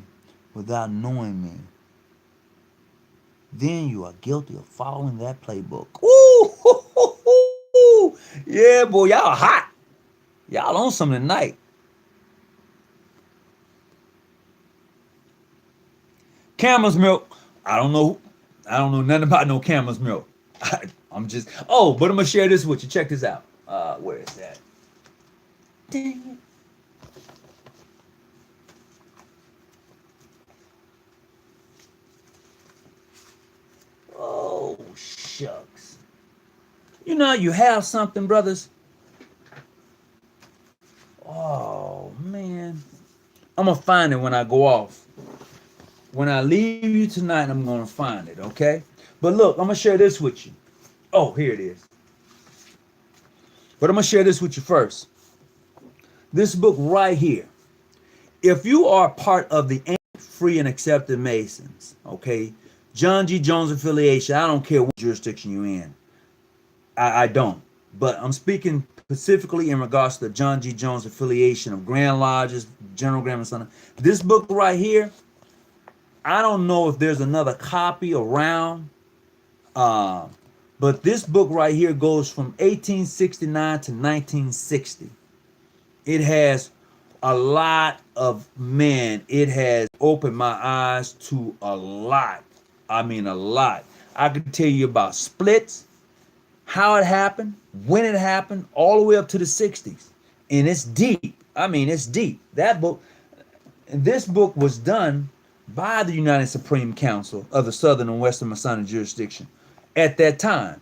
without knowing me. Then you are guilty of following that playbook. Ooh, yeah, boy, y'all hot. Y'all on something tonight. Camel's milk. I don't know nothing about no camel's milk. But I'm gonna share this with you. Check this out. Where is that? Dang it. Oh, shucks. You know, you have something, brothers. Oh, man. I'm gonna find it when I go off. When I leave you tonight, I'm gonna find it, okay? But look, I'm gonna share this with you. Oh, here it is. But I'm gonna share this with you first. This book right here. If you are part of the free and accepted Masons, okay, John G. Jones affiliation, I don't care what jurisdiction you're in. I don't. But I'm speaking specifically in regards to the John G. Jones affiliation of Grand Lodges, General Graham and Son. This book right here, I don't know if there's another copy around. But this book right here goes from 1869 to 1960. It has a lot of men. It has opened my eyes to a lot. I mean, a lot. I could tell you about splits, how it happened, when it happened, all the way up to the 60s. and it's deep. I mean, it's deep. This book was done by the United Supreme Council of the Southern and Western Masonic jurisdiction at that time.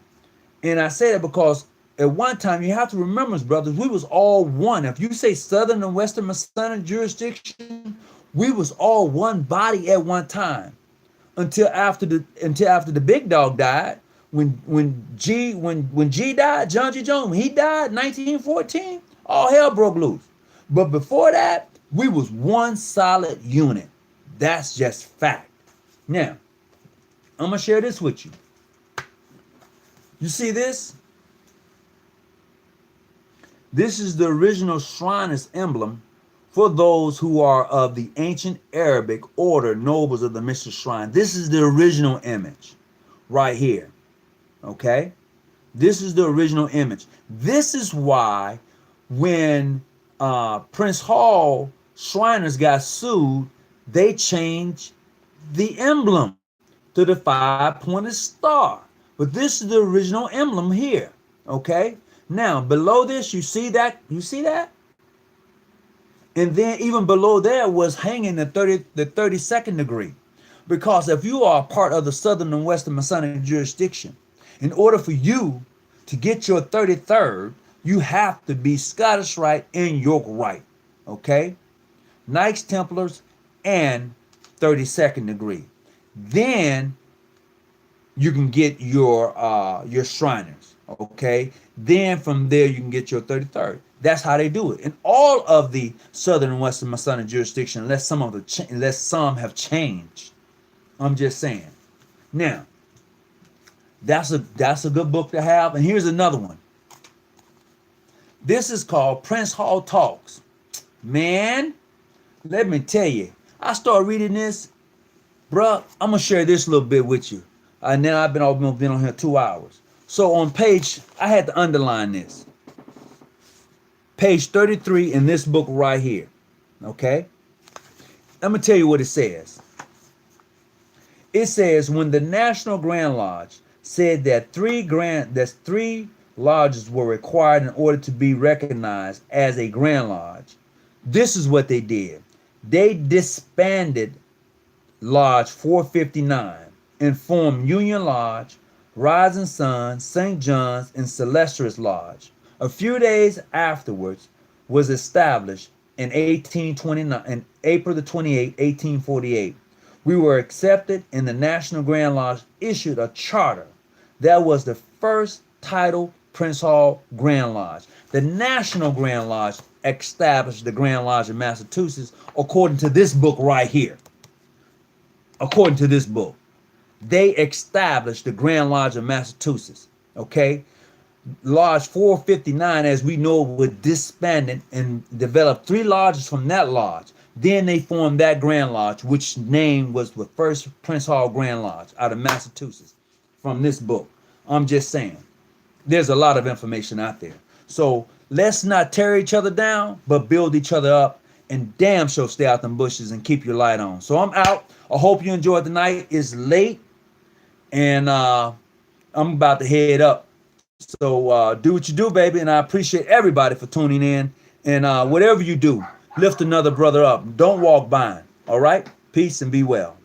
And I say that because at one time, you have to remember, brothers, we was all one. If you say Southern and Western Masonic jurisdiction, we was all one body at one time until after the big dog died. When G died, John G. Jones, when he died, 1914, all hell broke loose. But before that, we was one solid unit. That's just fact. Now, I'm gonna share this with you. You see this? This is the original Shriners emblem for those who are of the ancient Arabic order nobles of the Mystery Shrine. This is the original image right here. Okay? This is the original image. This is why when Prince Hall Shriners got sued, they changed the emblem to the 5-pointed star. But this is the original emblem here. Okay? Now, below this, you see that? You see that? And then even below there was hanging the 32nd degree. Because if you are a part of the Southern and Western Masonic jurisdiction, in order for you to get your 33rd, you have to be Scottish Rite and York Rite. Okay? Knights Templars and 32nd degree. Then you can get your Shriners. Okay? Then from there you can get your 33rd. That's how they do it. In all of the Southern and Western Masonic jurisdiction, unless some have changed. I'm just saying. Now, that's a good book to have. And here's another one. This is called Prince Hall Talks. Man, let me tell you, I started reading this, bruh. I'm gonna share this a little bit with you. And then I've been on here 2 hours. So on page, I had to underline this. Page 33 in this book right here. Okay? I'm going to tell you what it says. It says, when the National Grand Lodge said that three lodges were required in order to be recognized as a Grand Lodge, this is what they did. They disbanded Lodge 459 and formed Union Lodge, Rising Sun, St. John's, and Celestial's Lodge. A few days afterwards was established in 1829, in April the 28th, 1848. We were accepted and the National Grand Lodge issued a charter. That was the first title Prince Hall Grand Lodge. The National Grand Lodge established the Grand Lodge of Massachusetts according to this book right here. According to this book. They established the Grand Lodge of Massachusetts. Okay? Lodge 459, as we know, was disbanded and developed 3 lodges from that lodge. Then they formed that Grand Lodge, which name was the first Prince Hall Grand Lodge out of Massachusetts from this book. I'm just saying, there's a lot of information out there. So let's not tear each other down, but build each other up, and damn sure stay out them bushes and keep your light on. So I'm out. I hope you enjoyed the night. It's late, and I'm about to head up. So do what you do, baby, and I appreciate everybody for tuning in. And whatever you do, lift another brother up. Don't walk by him. All right? Peace and be well.